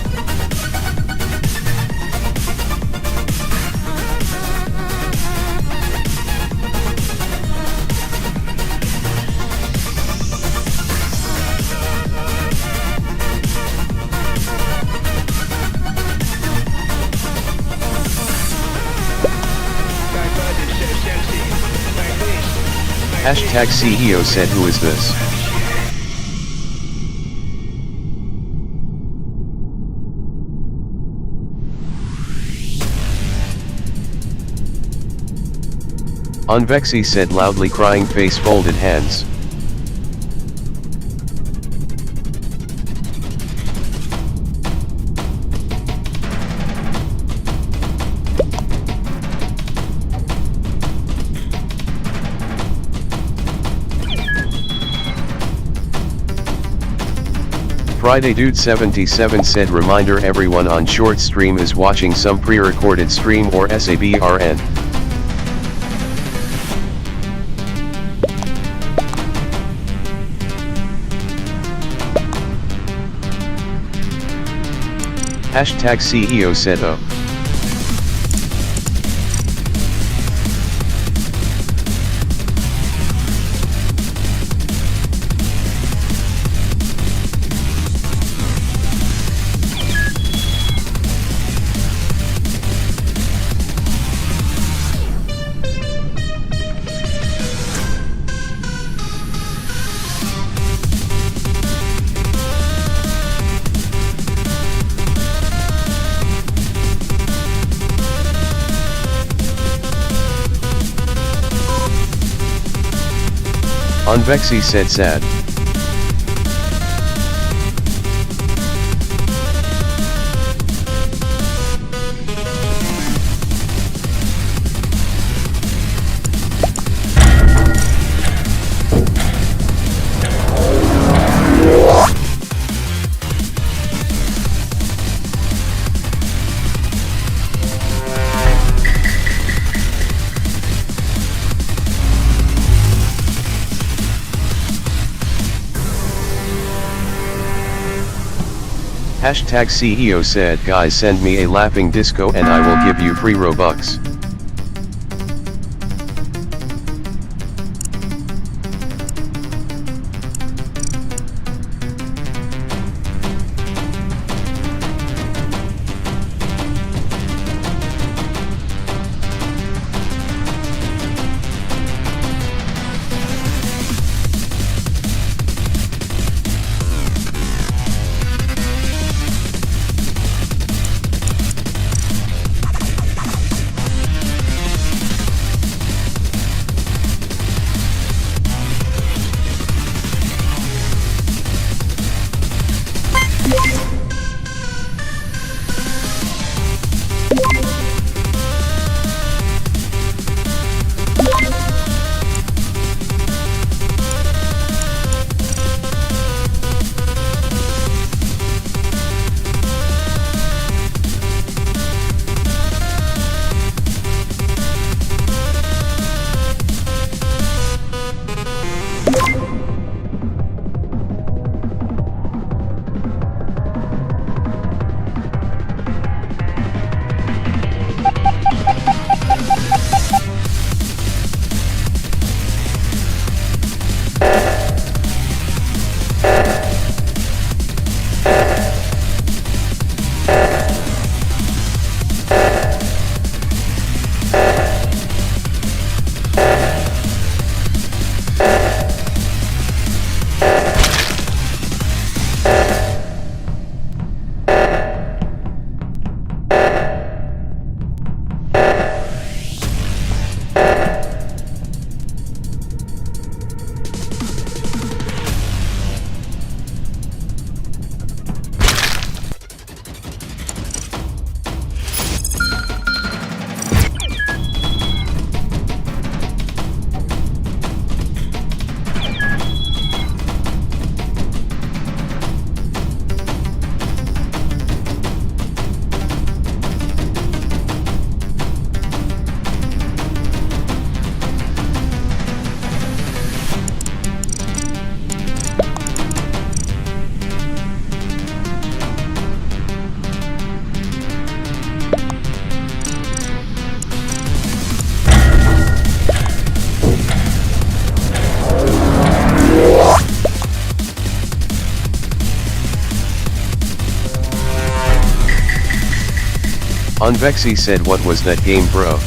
#CEO said who is this? Unvexy said loudly crying face folded hands. Friday Dude 77 said reminder everyone on short stream is watching some pre-recorded stream or SABRN. #CEO said oh. Unvexy said sad. Hashtag CEO said, guys, send me a laughing disco and I will give you free Robux. Unvexy said, what was that game, bro?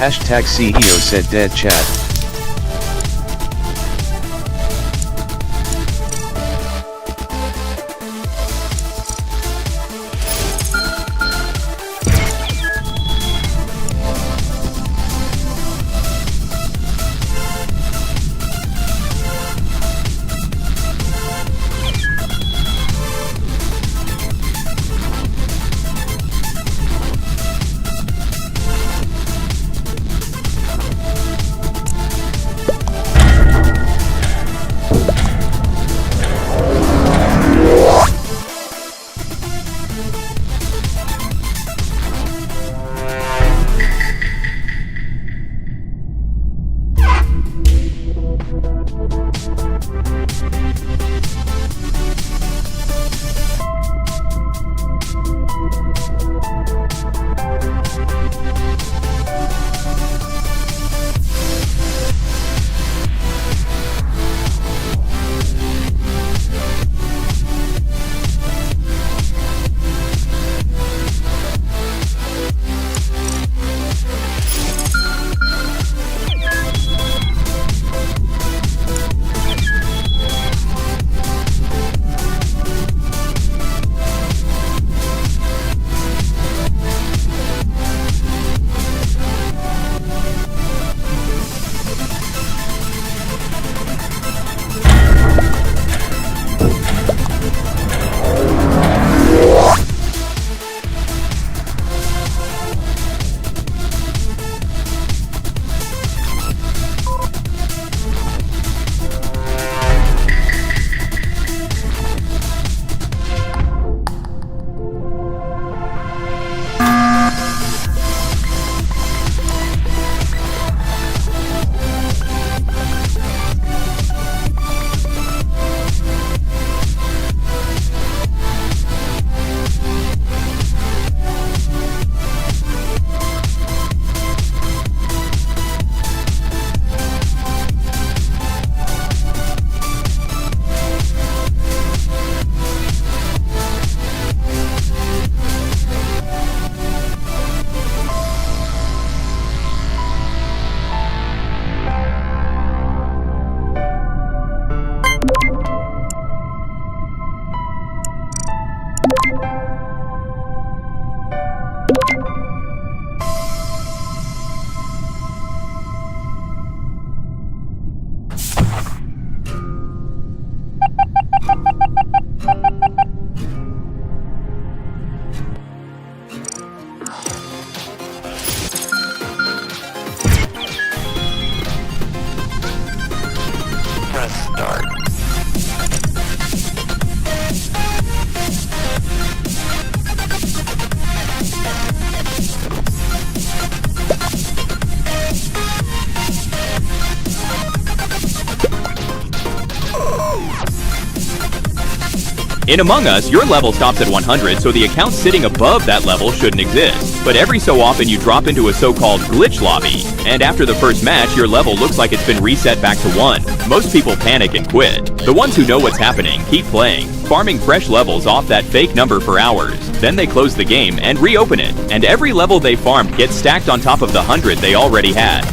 Hashtag CEO said dead chat. In Among Us, your level stops at 100, so the account sitting above that level shouldn't exist. But every so often you drop into a so-called glitch lobby, and after the first match, your level looks like it's been reset back to 1. Most people panic and quit. The ones who know what's happening keep playing, farming fresh levels off that fake number for hours. Then they close the game and reopen it, and every level they farmed gets stacked on top of the 100 they already had.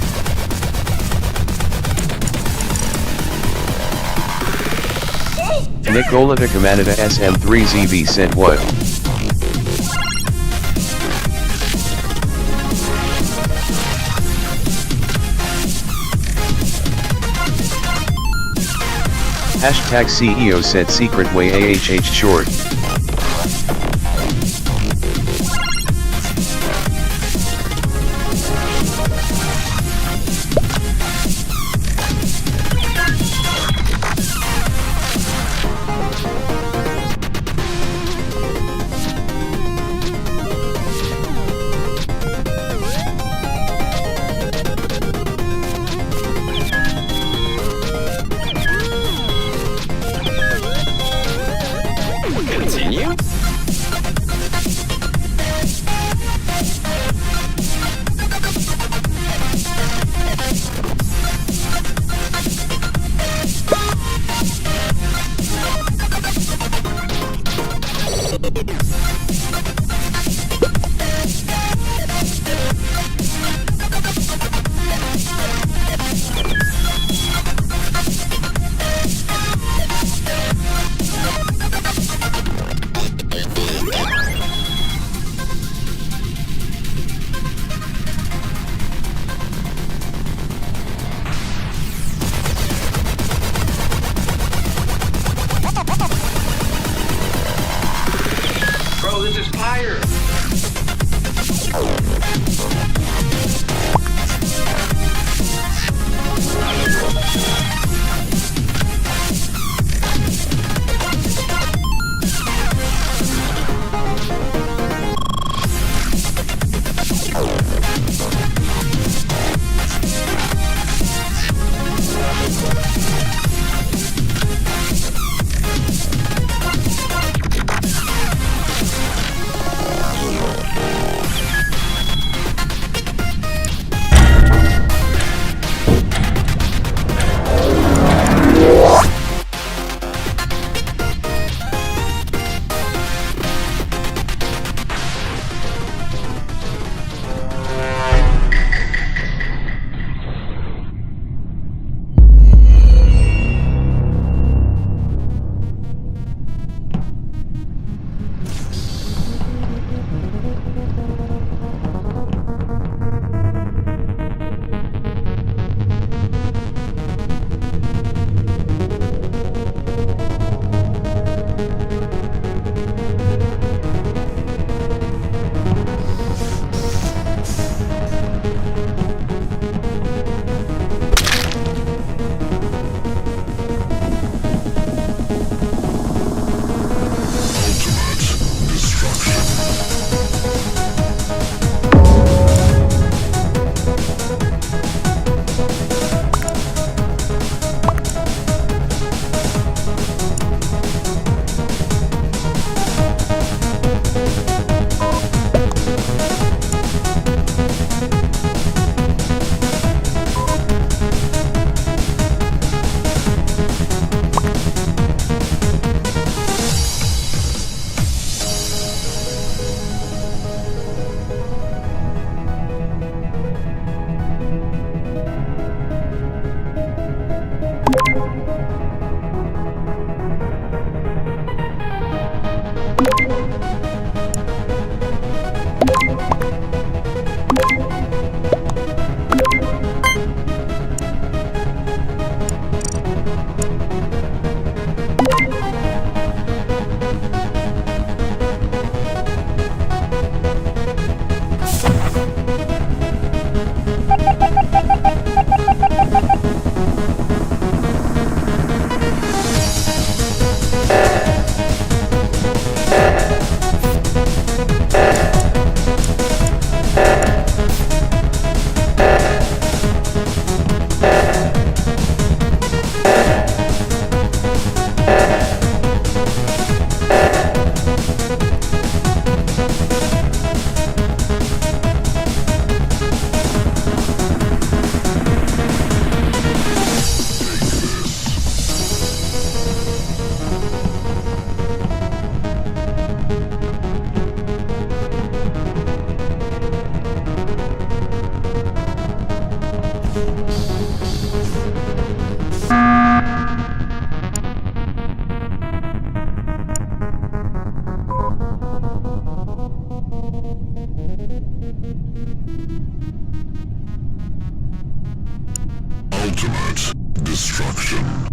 Nicola de Camanita SM3ZB said what? Hashtag CEO said secret way AHH short. ultimate destruction.